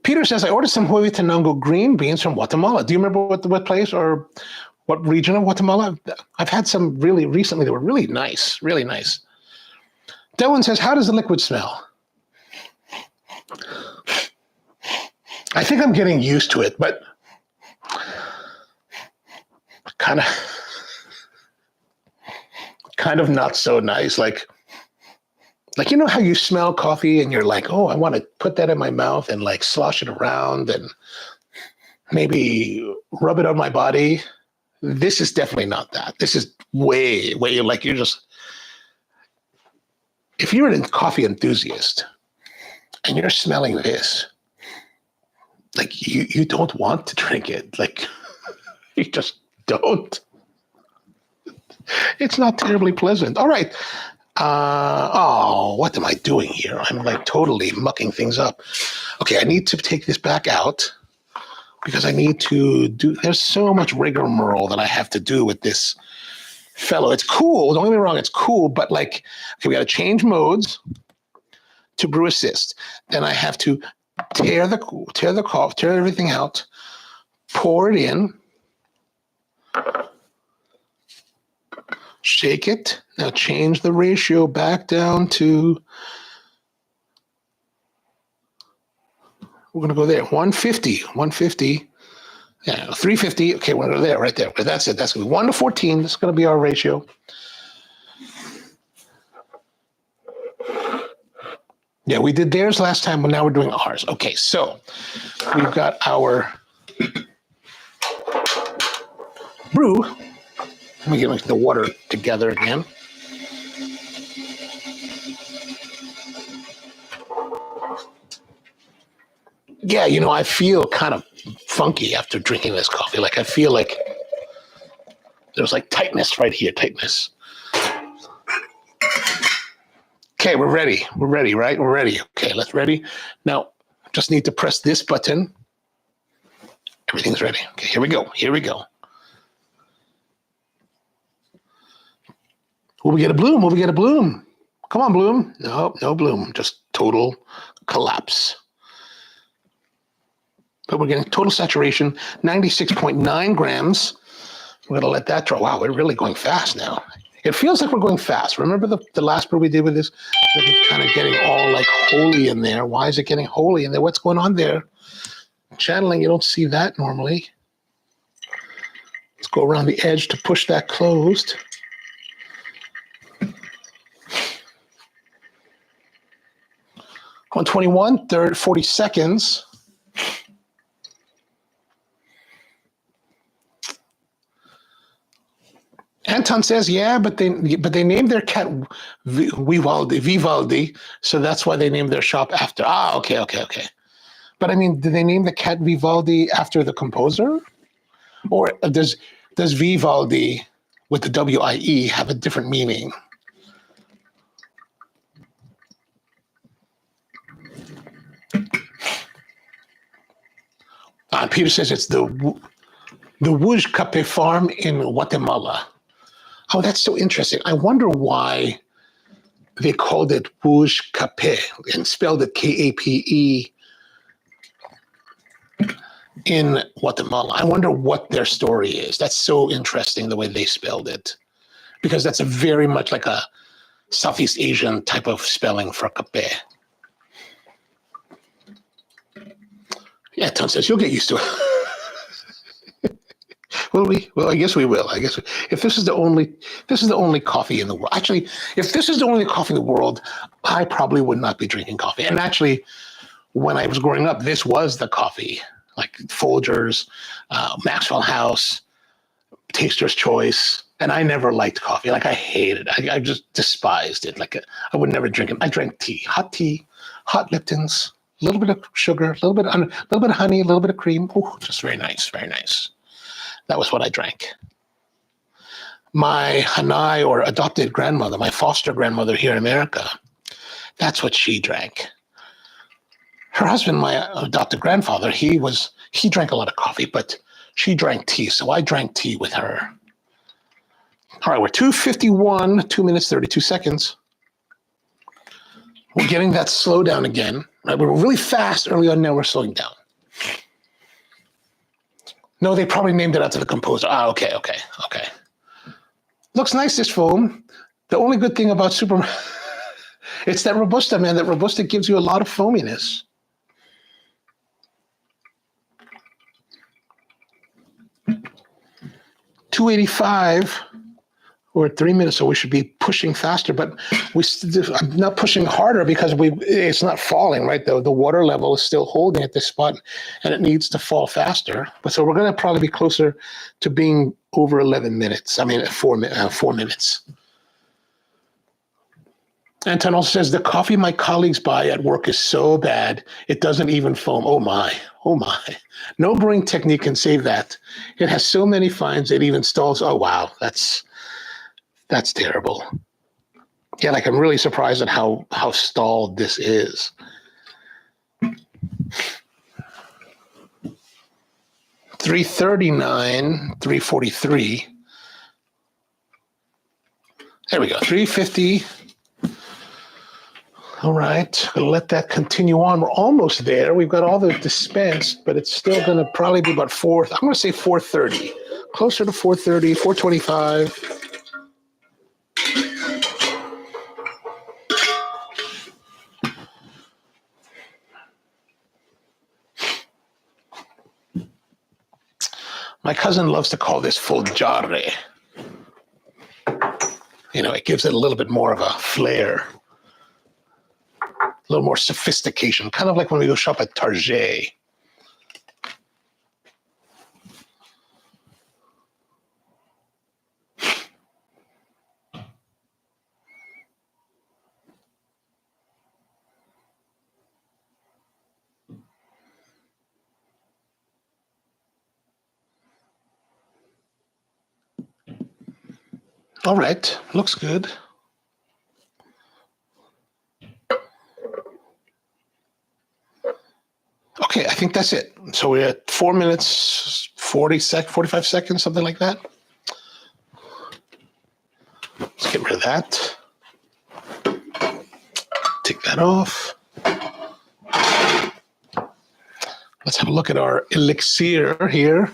Peter says, I ordered some Huehuetenango green beans from Guatemala. Do you remember what place or what region of Guatemala? I've had some really recently that were really nice, really nice. Dylan says, how does the liquid smell? I think I'm getting used to it, but kind of not so nice. Like how you smell coffee and you're like, oh, I want to put that in my mouth and like slosh it around and maybe rub it on my body. This is definitely not that. This is way like if you're a coffee enthusiast and you're smelling this, like you don't want to drink it. Like you just don't. It's not terribly pleasant. All right. What am I doing here? I'm like totally mucking things up. Okay, I need to take this back out because I need to there's so much rigmarole that I have to do with this fellow. It's cool. Don't get me wrong. It's cool, but like, okay, we got to change modes to brew assist. Then I have to tear everything out, pour it in, shake it. Now change the ratio back down to, we're going to go there, 150. Yeah, 350. Okay, we're going to go there, right there. That's it. That's going to be 1 to 14. That's going to be our ratio. Yeah, we did theirs last time, but now we're doing ours. Okay, so we've got our brew. Let me get the water together again. Yeah, I feel kind of funky after drinking this coffee. Like I feel like there's like tightness right here, tightness. Okay, we're ready. We're ready, right? We're ready. Okay, let's ready. Now, just need to press this button. Everything's ready. Okay, here we go. Here we go. Will we get a bloom? Will we get a bloom? Come on, bloom. No, no bloom. Just total collapse. But we're getting total saturation, 96.9 grams. We're going to let that draw. Wow, we're really going fast now. It feels like we're going fast. Remember the last brew we did with this? It's kind of getting all like holy in there. Why is it getting holy in there? What's going on there? Channeling, you don't see that normally. Let's go around the edge to push that closed. On 21, 40 seconds. Anton says, yeah, but they named their cat Vivaldi, so that's why they named their shop after. Okay. But I mean, did they name the cat Vivaldi after the composer? Or does Vivaldi with the W-I-E have a different meaning? Peter says it's the Huaycape farm in Guatemala. Oh, that's so interesting. I wonder why they called it Rouge Capé and spelled it Kape in Guatemala. I wonder what their story is. That's so interesting the way they spelled it, because that's a very much like a Southeast Asian type of spelling for capé. Yeah, Tom says you'll get used to it. Will we? Well, I guess we will. I guess if this is the only coffee in the world. Actually, if this is the only coffee in the world, I probably would not be drinking coffee. And actually, when I was growing up, this was the coffee, like Folgers, Maxwell House, Taster's Choice. And I never liked coffee. Like I hated it. I just despised it. Like I would never drink it. I drank tea, hot Liptons, a little bit of sugar, a little bit of honey, a little bit of cream. Oh, just very nice, very nice. That was what I drank. My Hanai, or adopted grandmother, my foster grandmother here in America, that's what she drank. Her husband, my adopted grandfather, he drank a lot of coffee, but she drank tea, so I drank tea with her. All right, we're 2:51, 2 minutes, 32 seconds. We're getting that slow down again. Right? We were really fast early on, now we're slowing down. No, they probably named it after the composer. Okay. Looks nice, this foam. The only good thing about Super, it's that Robusta, man. That Robusta gives you a lot of foaminess. $2.85. We're at 3 minutes, so we should be pushing faster. But I'm not pushing harder because it's not falling, right? The water level is still holding at this spot, and it needs to fall faster. But so we're going to probably be closer to being over 11 minutes. I mean, 4 minutes. Anton also says, the coffee my colleagues buy at work is so bad, it doesn't even foam. Oh my. No brewing technique can save that. It has so many fines, it even stalls. Oh, wow. That's terrible. Yeah, like I'm really surprised at how stalled this is. 339, 343. There we go, 350. All right, gonna let that continue on. We're almost there. We've got all the dispensed, but it's still gonna probably be about I'm gonna say 430. Closer to 430, 425. My cousin loves to call this Folgare. You know, it gives it a little bit more of a flair, a little more sophistication, kind of like when we go shop at Target. All right, looks good. Okay, I think that's it. So we're at 4 minutes, 45 seconds, something like that. Let's get rid of that. Take that off. Let's have a look at our elixir here.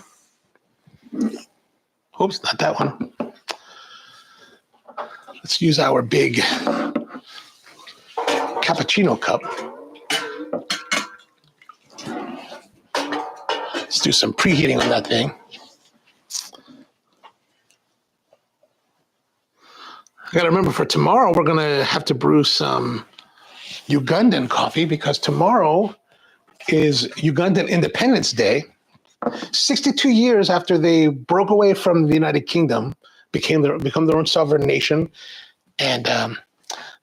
Oops, not that one. Let's use our big cappuccino cup. Let's do some preheating on that thing. I gotta remember for tomorrow, we're gonna have to brew some Ugandan coffee because tomorrow is Ugandan Independence Day. 62 years after they broke away from the United Kingdom, become their own sovereign nation. And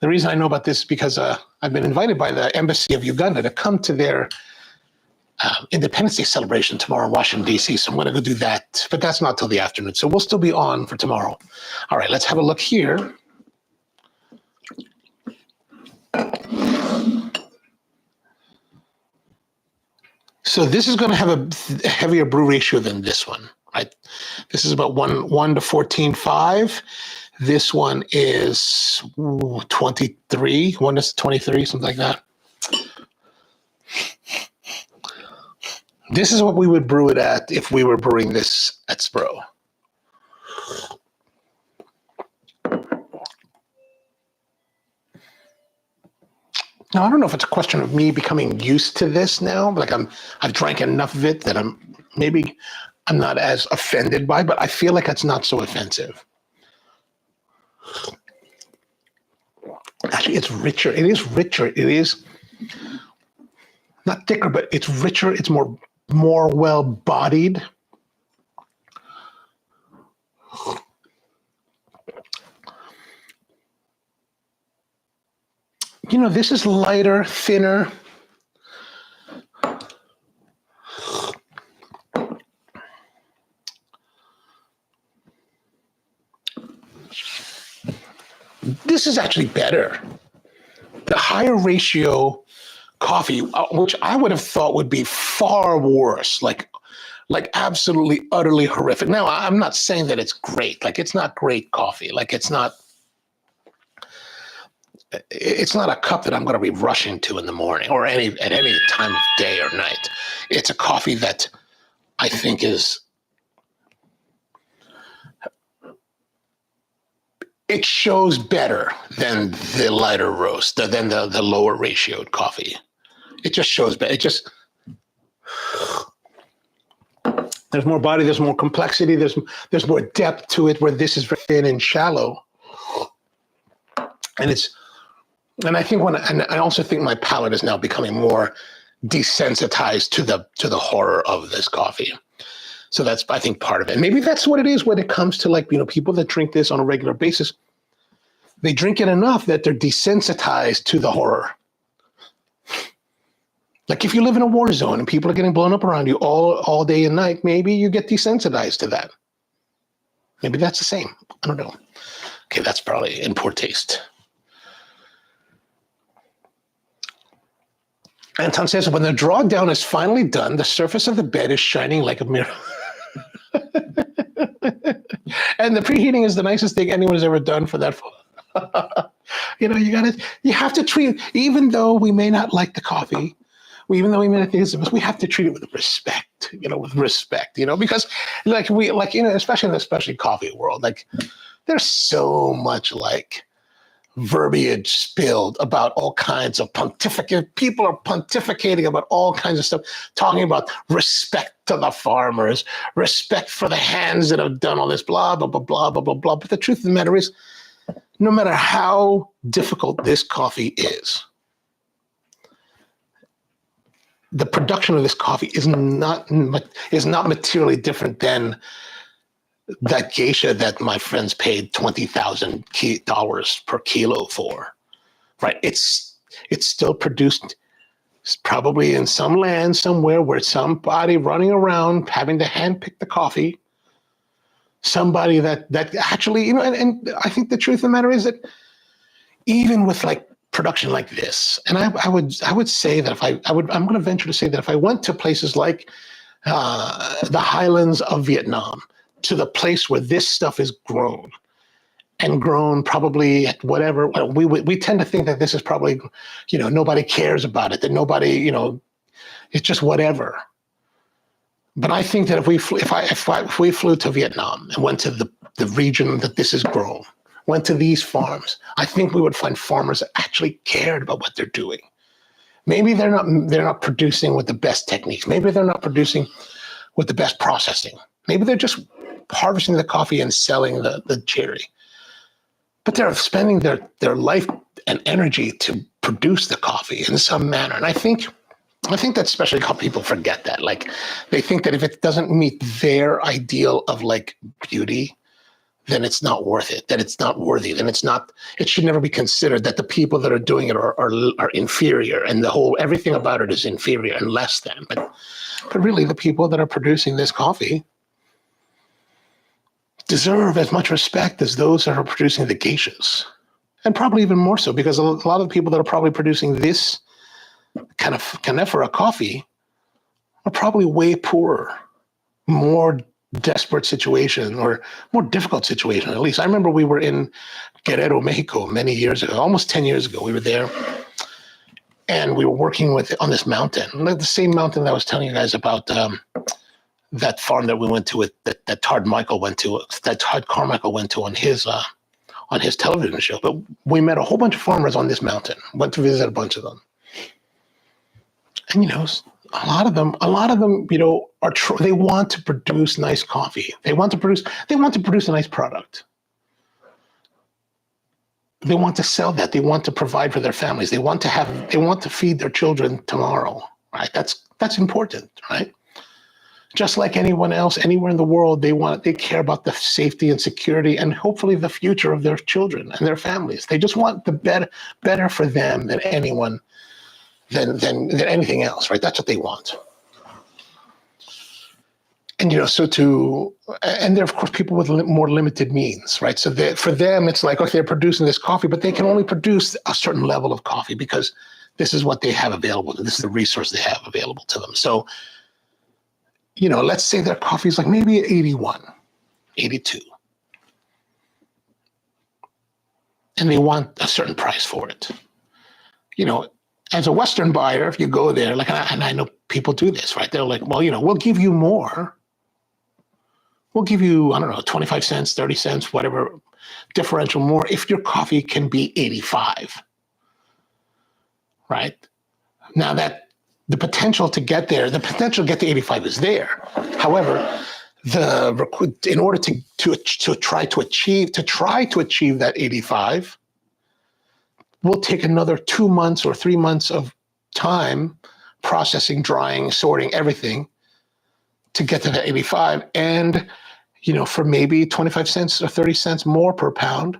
the reason I know about this is because I've been invited by the Embassy of Uganda to come to their Independence Day celebration tomorrow in Washington, D.C. So I'm going to go do that, but that's not till the afternoon. So we'll still be on for tomorrow. All right, let's have a look here. So this is going to have a heavier brew ratio than this one, right? This is about 1 to 14.5. This one is 23, one is 23, something like that. This is what we would brew it at if we were brewing this at Spro. Now, I don't know if it's a question of me becoming used to this now, like I've drank enough of it that I'm not as offended by, but I feel like it's not so offensive. Actually, it's richer. It is richer. It is not thicker, but it's richer. It's more well-bodied. You know, this is lighter, thinner. This is actually better. The higher ratio coffee, which I would have thought would be far worse, like absolutely, utterly horrific. Now, I'm not saying that it's great. Like, it's not great coffee. Like, it's not a cup that I'm going to be rushing to in the morning or at any time of day or night. It's a coffee that I think it shows better than the lighter roast, than the lower ratioed coffee. It just shows better. There's more body, there's more complexity, there's more depth to it, where this is very thin and shallow. And I think I also think my palate is now becoming more desensitized to the horror of this coffee. So that's, I think, part of it. Maybe that's what it is when it comes to, like, you know, people that drink this on a regular basis. They drink it enough that they're desensitized to the horror. Like, if you live in a war zone and people are getting blown up around you all day and night, maybe you get desensitized to that. Maybe that's the same. I don't know. Okay, that's probably in poor taste. Anton says, when the drawdown is finally done, the surface of the bed is shining like a mirror. And the preheating is the nicest thing anyone has ever done for that. You know, you have to treat, even though we may not like the coffee, even though we may not think it's the best, we have to treat it with respect, because you know, especially in the specialty coffee world, like, there's so much, like, verbiage spilled about all kinds of pontificate. People are pontificating about all kinds of stuff, talking about respect to the farmers, respect for the hands that have done all this, blah, blah, blah, blah, blah, blah, blah. But the truth of the matter is, no matter how difficult this coffee is, the production of this coffee is not materially different than that geisha that my friends paid $20,000 per kilo for, right? It's still produced probably in some land somewhere where somebody running around having to handpick the coffee, somebody that actually, you know, and I think the truth of the matter is that even with, like, production like this, and I would say that I'm going to venture to say that if I went to places like the highlands of Vietnam, to the place where this stuff is grown probably at whatever, we tend to think that this is probably, you know, nobody cares about it, that nobody, you know, it's just whatever. But I think that if we flew to Vietnam and went to the region that this is grown, went to these farms, I think we would find farmers that actually cared about what they're doing. Maybe they're not producing with the best techniques. Maybe they're not producing with the best processing. Maybe they're just harvesting the coffee and selling the cherry. But they're spending their life and energy to produce the coffee in some manner. And I think that especially how people forget that. Like, they think that if it doesn't meet their ideal of, like, beauty, then it's not worth it, that it's not worthy, then it should never be considered, that the people that are doing it are inferior, and everything about it is inferior and less than. But really, the people that are producing this coffee deserve as much respect as those that are producing the geishas. And probably even more so, because a lot of the people that are probably producing this kind of canephora coffee are probably way poorer, more desperate situation or more difficult situation. At least I remember we were in Guerrero, Mexico many years ago, almost 10 years ago. We were there and we were working on this mountain, like the same mountain that I was telling you guys about, that farm that we went to that Todd Carmichael went to on his television show. But we met a whole bunch of farmers on this mountain, went to visit a bunch of them. And, a lot of them, they want to produce nice coffee. They want to produce a nice product. They want to sell that. They want to provide for their families. They want to feed their children tomorrow, right? That's important, right? Just like anyone else, anywhere in the world, they care about the safety and security and hopefully the future of their children and their families. They just want the better for them than anyone, than anything else, right? That's what they want. And, and they're, of course, people with more limited means, right? So for them, it's like, okay, they're producing this coffee, but they can only produce a certain level of coffee because this is what they have available. This is the resource they have available to them. So, let's say their coffee is like maybe 81, 82. And they want a certain price for it. As a Western buyer, if you go there, and I know people do this, right? They're like, well, we'll give you more. We'll give you, 25 cents, 30 cents, whatever differential more if your coffee can be 85, right? Now the potential to get there, the potential to get to 85 is there. However, in order to try to achieve that 85, we'll take another 2 months or 3 months of time processing, drying, sorting, everything to get to that 85. And, for maybe 25 cents or 30 cents more per pound.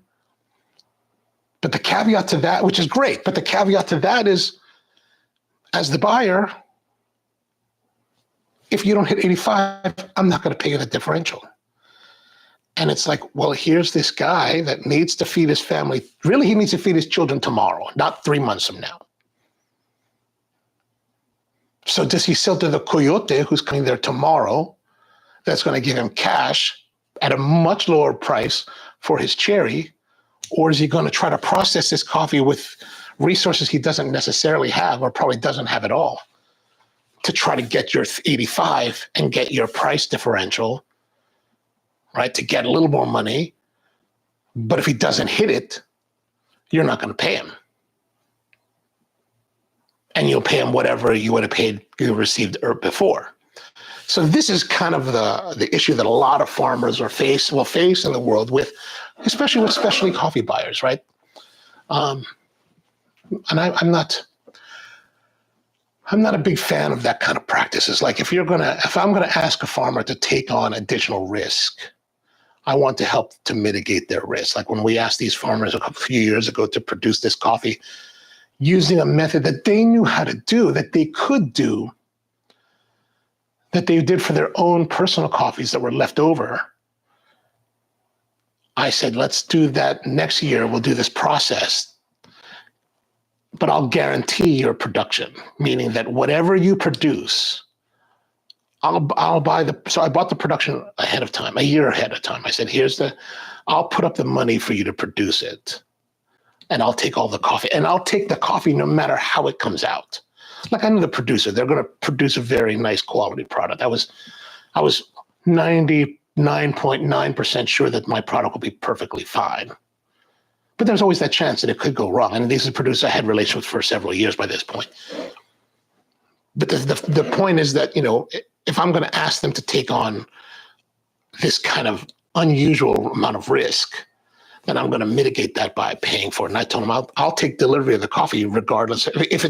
But the caveat to that, which is great, but the caveat to that is, as the buyer, if you don't hit 85, I'm not going to pay you the differential. And it's like, well, here's this guy that needs to feed his family. Really, he needs to feed his children tomorrow, not 3 months from now. So does he sell to the coyote who's coming there tomorrow that's going to give him cash at a much lower price for his cherry? Or is he going to try to process this coffee with resources he doesn't necessarily have or probably doesn't have at all to try to get your 85 and get your price differential, right, to get a little more money? But if he doesn't hit it, you're not going to pay him. And you'll pay him whatever you would have received before. So this is kind of the issue that a lot of farmers will face in the world with, especially with specialty coffee buyers, right? And I'm not a big fan of that kind of practices. Like if I'm gonna ask a farmer to take on additional risk, I want to help to mitigate their risk. Like when we asked these farmers a few years ago to produce this coffee using a method that they knew how to do, that they could do, that they did for their own personal coffees that were left over. I said, let's do that next year. We'll do this process, but I'll guarantee your production, meaning that whatever you produce, I'll buy so I bought the production ahead of time, a year ahead of time. I said, I'll put up the money for you to produce it. And I'll take all the coffee, and I'll take the coffee no matter how it comes out. Like I know the producer, they're going to produce a very nice quality product. I was 99.9% sure that my product will be perfectly fine. But there's always that chance that it could go wrong. And this is a producer I had relations with for several years by this point. But the point is that, if I'm going to ask them to take on this kind of unusual amount of risk, then I'm going to mitigate that by paying for it. And I told them I'll take delivery of the coffee regardless. If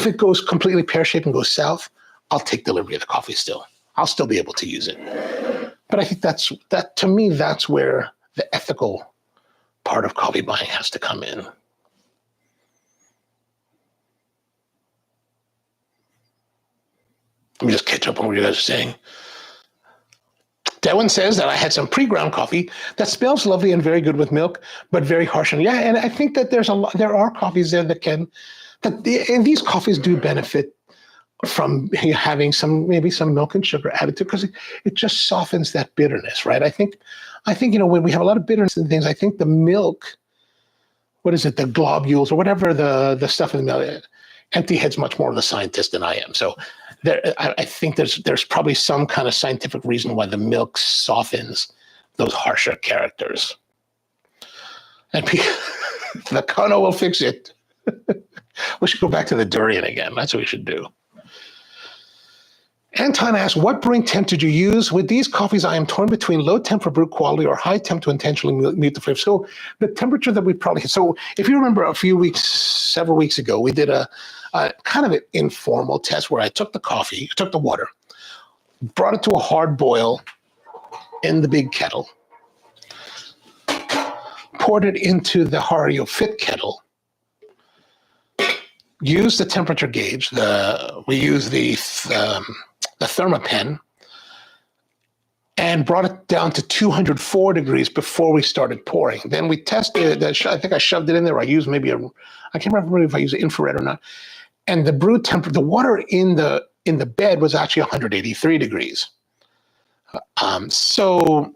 it goes completely pear-shaped and goes south, I'll take delivery of the coffee still. I'll still be able to use it. But I think to me, that's where the ethical part of coffee buying has to come in. Let me just catch up on what you guys are saying. Devin says that I had some pre-ground coffee that smells lovely and very good with milk, but very harsh. And and I think that there are coffees there and these coffees do benefit from having maybe some milk and sugar added to it, because it just softens that bitterness, right? I think when we have a lot of bitterness and things, I think the milk, what is it, the globules or whatever the stuff in the milk, Empty Head's much more of a scientist than I am. So I think there's probably some kind of scientific reason why the milk softens those harsher characters. And the Kano will fix it. We should go back to the durian again. That's what we should do. Anton asks, what brewing temp did you use? With these coffees, I am torn between low temp for brew quality or high temp to intentionally mute the flavor. So the temperature that we probably, so if you remember several weeks ago, we did a kind of an informal test where I took the water, brought it to a hard boil in the big kettle, poured it into the Hario Fit kettle, used the temperature gauge. We used the ThermaPen, and brought it down to 204 degrees before we started pouring. Then we tested it. I think I shoved it in there. I used I can't remember if I used infrared or not. And the brew temperature, the water in the bed was actually 183 degrees. So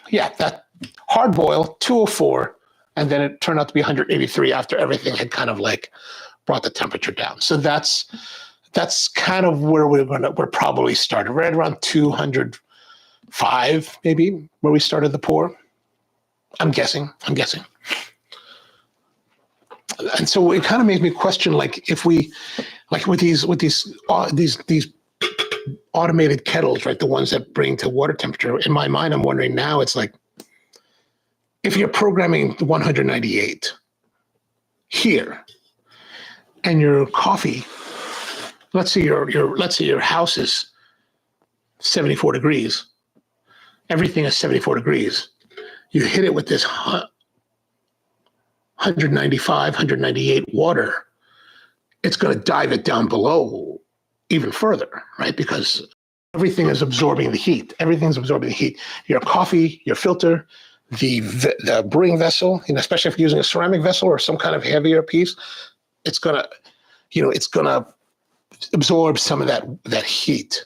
yeah, that hard boil, 204, and then it turned out to be 183 after everything had kind of like brought the temperature down. So that's kind of where we're probably started, right around 205, maybe, where we started the pour. I'm guessing. And so it kind of makes me question, like, if we, like with these automated kettles, right, the ones that bring to water temperature. In my mind, I'm wondering now, it's like, if you're programming 198 here, and your coffee, let's say your house is 74 degrees. Everything is 74 degrees. You hit it with this 195, 198 water. It's going to dive it down below even further, right? Because everything is absorbing the heat. Everything's absorbing the heat. Your coffee, your filter, the brewing vessel, especially if you're using a ceramic vessel or some kind of heavier piece, it's going to absorb some of that heat.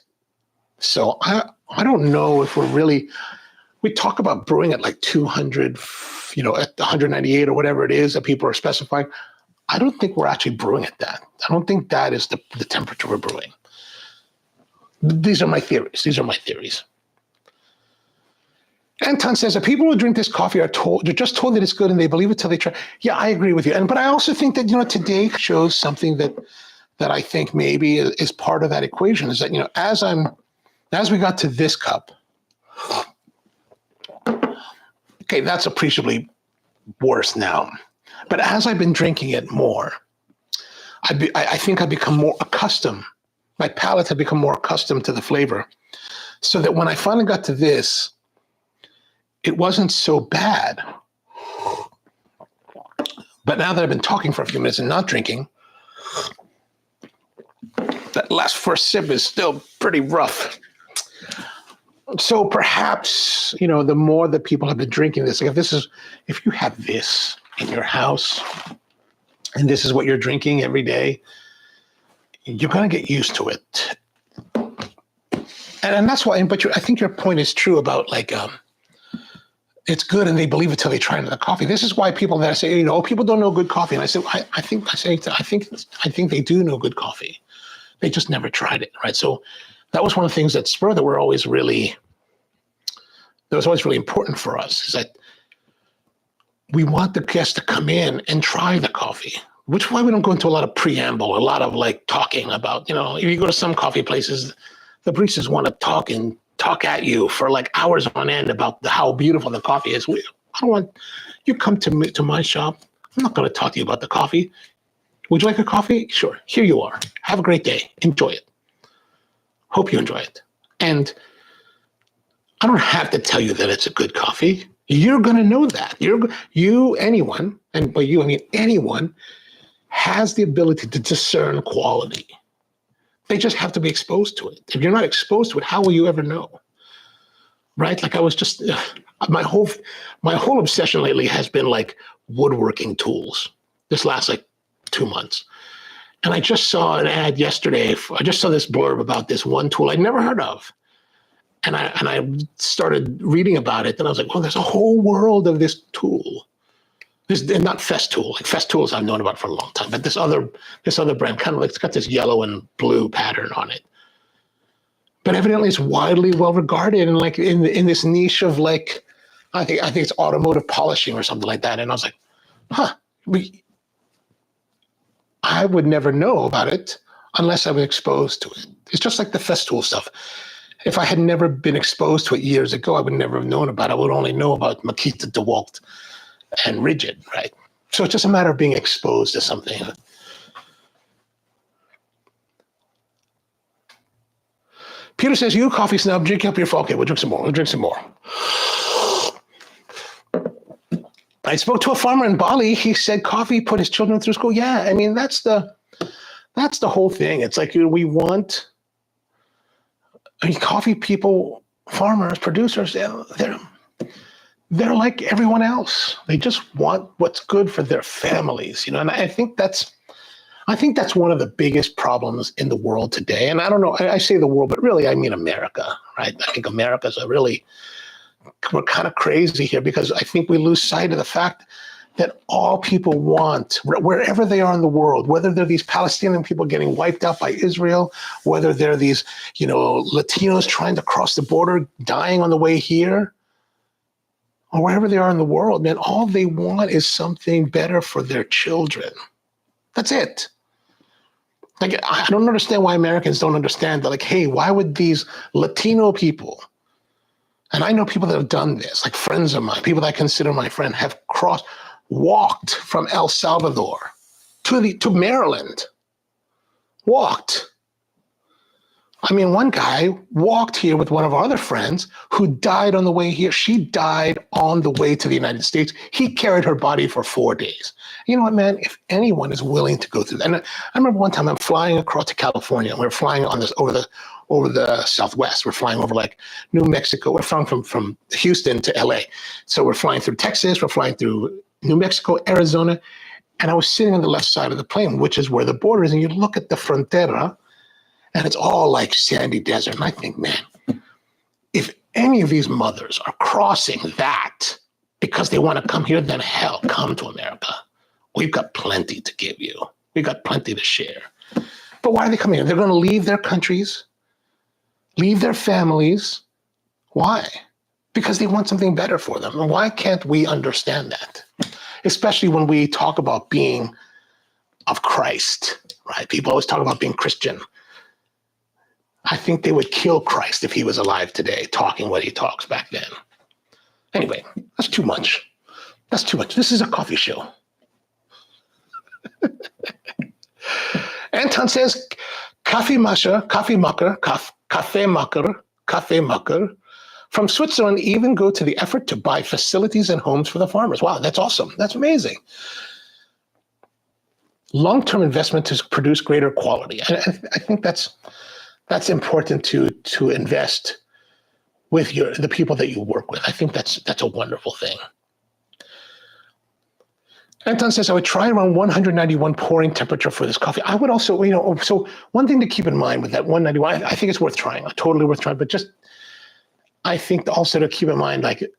So I don't know if we talk about brewing at like 200, at 198 or whatever it is that people are specifying. I don't think we're actually brewing at that. I don't think that is the temperature we're brewing. These are my theories. Anton says that people who drink this coffee they're just told that it's good and they believe it till they try. Yeah, I agree with you. But I also think that, today shows something that I think maybe is part of that equation, is that, as we got to this cup, okay, that's appreciably worse now. But as I've been drinking it more, I think I've become more accustomed. My palate had become more accustomed to the flavor, so that when I finally got to this, it wasn't so bad. But now that I've been talking for a few minutes and not drinking, that first sip is still pretty rough. So perhaps, the more that people have been drinking this, like if you have this in your house and this is what you're drinking every day, you're going to get used to it. And that's why, I think your point is true about it's good and they believe it till they try another coffee. This is why people that say, people don't know good coffee. And I say, I think they do know good coffee. They just never tried it, right? So that was one of the things that Spur that was always really important for us, is that we want the guests to come in and try the coffee, which is why we don't go into a lot of preamble, a lot of talking about, if you go to some coffee places, the baristas want to talk at you for hours on end about how beautiful the coffee is. I don't want you come to my shop. I'm not going to talk to you about the coffee. Would you like a coffee? Sure. Here you are. Have a great day. Enjoy it. Hope you enjoy it. And I don't have to tell you that it's a good coffee. You're going to know that. Anyone, and by you I mean anyone, has the ability to discern quality. They just have to be exposed to it. If you're not exposed to it, how will you ever know? Right? I was just, my whole obsession lately has been woodworking tools. This last 2 months. And I just saw an ad yesterday. I just saw this blurb about this one tool I'd never heard of. And I started reading about it, and I was like, oh, there's a whole world of this tool. This not Festool. Like Festools I've known about for a long time, but this other brand, kind of like, it's got this yellow and blue pattern on it. But evidently it's widely well regarded, and like in this niche of like, I think it's automotive polishing or something like that. And I was like, huh, I would never know about it unless I was exposed to it. It's just like the Festool stuff. If I had never been exposed to it years ago, I would never have known about it. I would only know about Makita, DeWalt, and Rigid, right? So it's just a matter of being exposed to something. Peter says, you coffee snob, drink up your full. Okay, we'll drink some more. I spoke to a farmer in Bali. He said coffee put his children through school. Yeah, I mean, that's the whole thing. It's like we want, I mean, coffee people, farmers, producers, they're like everyone else. They just want what's good for their families, and I think that's one of the biggest problems in the world today. And I don't know, I say the world, but really I mean America, right? I think America's we're kind of crazy here, because I think we lose sight of the fact that all people want, wherever they are in the world, whether they're these Palestinian people getting wiped out by Israel, whether they're these, Latinos trying to cross the border, dying on the way here, or wherever they are in the world, man, all they want is something better for their children. That's it. Like, I don't understand why Americans don't understand that, like, hey, why would these Latino people, and I know people that have done this, like friends of mine, people that I consider my friend, have walked from El Salvador to Maryland. Walked. I mean, one guy walked here with one of our other friends who died on the way here. She died on the way to the United States. He carried her body for 4 days. You know what, man? If anyone is willing to go through that, and I remember one time I'm flying across to California, and we're flying on this over the Southwest. We're flying over like New Mexico. We're flying from Houston to LA. So we're flying through Texas. We're flying through New Mexico, Arizona. And I was sitting on the left side of the plane, which is where the border is. And you look at the frontera, and it's all like sandy desert. And I think, man, if any of these mothers are crossing that because they want to come here, then hell, come to America. We've got plenty to give you. We've got plenty to share. But why are they coming here? They're going to leave their countries, leave their families. Why? Because they want something better for them. And why can't we understand that? Especially when we talk about being of Christ, right? People always talk about being Christian. I think they would kill Christ if he was alive today, talking what he talks back then. Anyway, that's too much. This is a coffee show. Anton says, Kaffee Macher from Switzerland even go to the effort to buy facilities and homes for the farmers. Wow, that's awesome. That's amazing. Long-term investment to produce greater quality. And I think that's important to invest with the people that you work with. I think that's a wonderful thing. Anton says, I would try around 191 pouring temperature for this coffee. I would also, so one thing to keep in mind with that 191, I think it's worth trying, totally worth trying, but just, I think also to keep in mind, like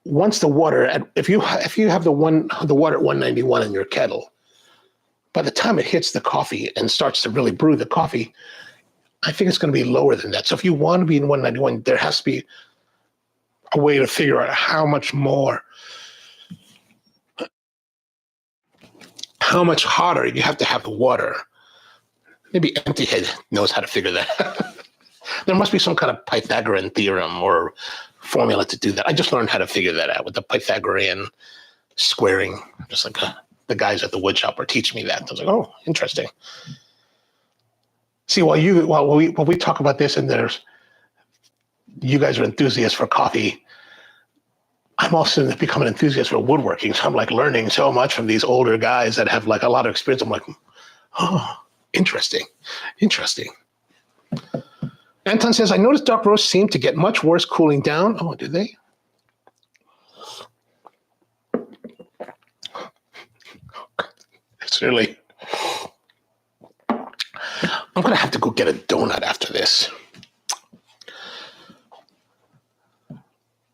once the water, if you have the water at 191 in your kettle, by the time it hits the coffee and starts to really brew the coffee, I think it's going to be lower than that. So if you want to be in 191, there has to be a way to figure out how much hotter you have to have the water. Maybe Empty Head knows how to figure that out. There must be some kind of Pythagorean theorem or formula to do that. I just learned how to figure that out with the Pythagorean squaring, just like the guys at the wood shop were teaching me that. I was like, oh, interesting. See, while we talk about this and you guys are enthusiasts for coffee, I'm also becoming an enthusiast for woodworking. So I'm like learning so much from these older guys that have like a lot of experience. I'm like, oh, interesting. Anton says, I noticed dark roasts seem to get much worse cooling down. Oh, do they? It's really, I'm going to have to go get a donut after this.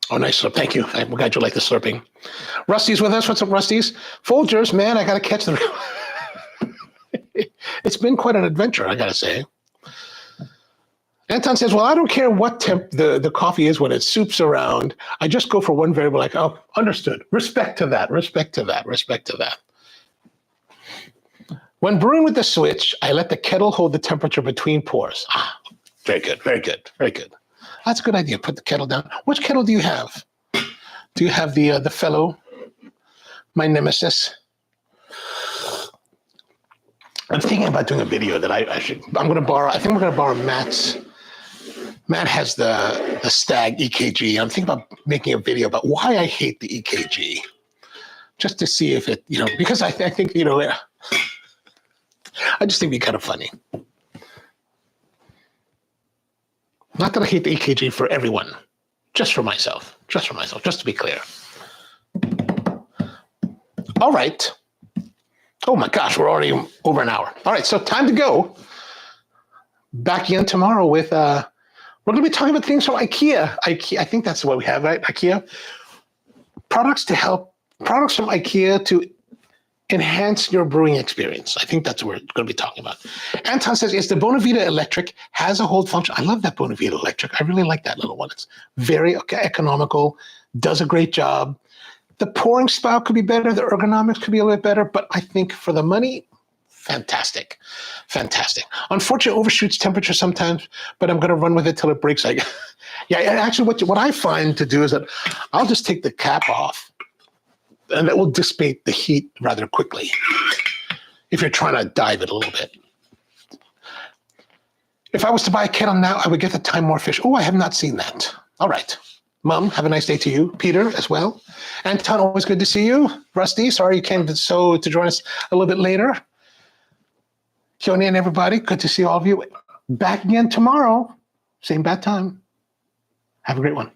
Oh, nice slurp. Thank you. I'm glad you like the slurping. Rusty's with us. What's up, Rusty's? Folgers, man, I got to catch the... It's been quite an adventure, I got to say. Anton says, well, I don't care what temp the coffee is when it soups around. I just go for one variable, like, oh, understood. Respect to that, respect to that, respect to that. When brewing with the switch, I let the kettle hold the temperature between pours. Ah, very good, very good, very good. That's a good idea. Put the kettle down. Which kettle do you have? Do you have the fellow, my nemesis? I'm thinking about doing a video that I think we're going to borrow Matt's. Matt has the Stag EKG. I'm thinking about making a video about why I hate the EKG, just to see if it, because I think, I just think it'd be kind of funny. Not that I hate the EKG for everyone, just for myself, just to be clear. All right. Oh my gosh, we're already over an hour. All right, so time to go. Back again tomorrow with, we're going to be talking about things from IKEA. I think that's what we have, right? IKEA. Products from IKEA to enhance your brewing experience. I think that's what we're going to be talking about. Anton says, it's the Bonavita Electric, has a hold function. I love that Bonavita Electric. I really like that little one. It's very economical, does a great job. The pouring style could be better. The ergonomics could be a little bit better, but I think for the money, fantastic, fantastic. Unfortunately, it overshoots temperature sometimes, but I'm going to run with it till it breaks. Yeah, actually, what I find to do is that I'll just take the cap off, and that will dissipate the heat rather quickly if you're trying to dive it a little bit. If I was to buy a kettle now, I would get the Time More Fish. Oh, I have not seen that. All right. Mom, have a nice day to you. Peter as well. Anton, always good to see you. Rusty, sorry you came to join us a little bit later. Keone and everybody, good to see all of you. Back again tomorrow, same bad time. Have a great one.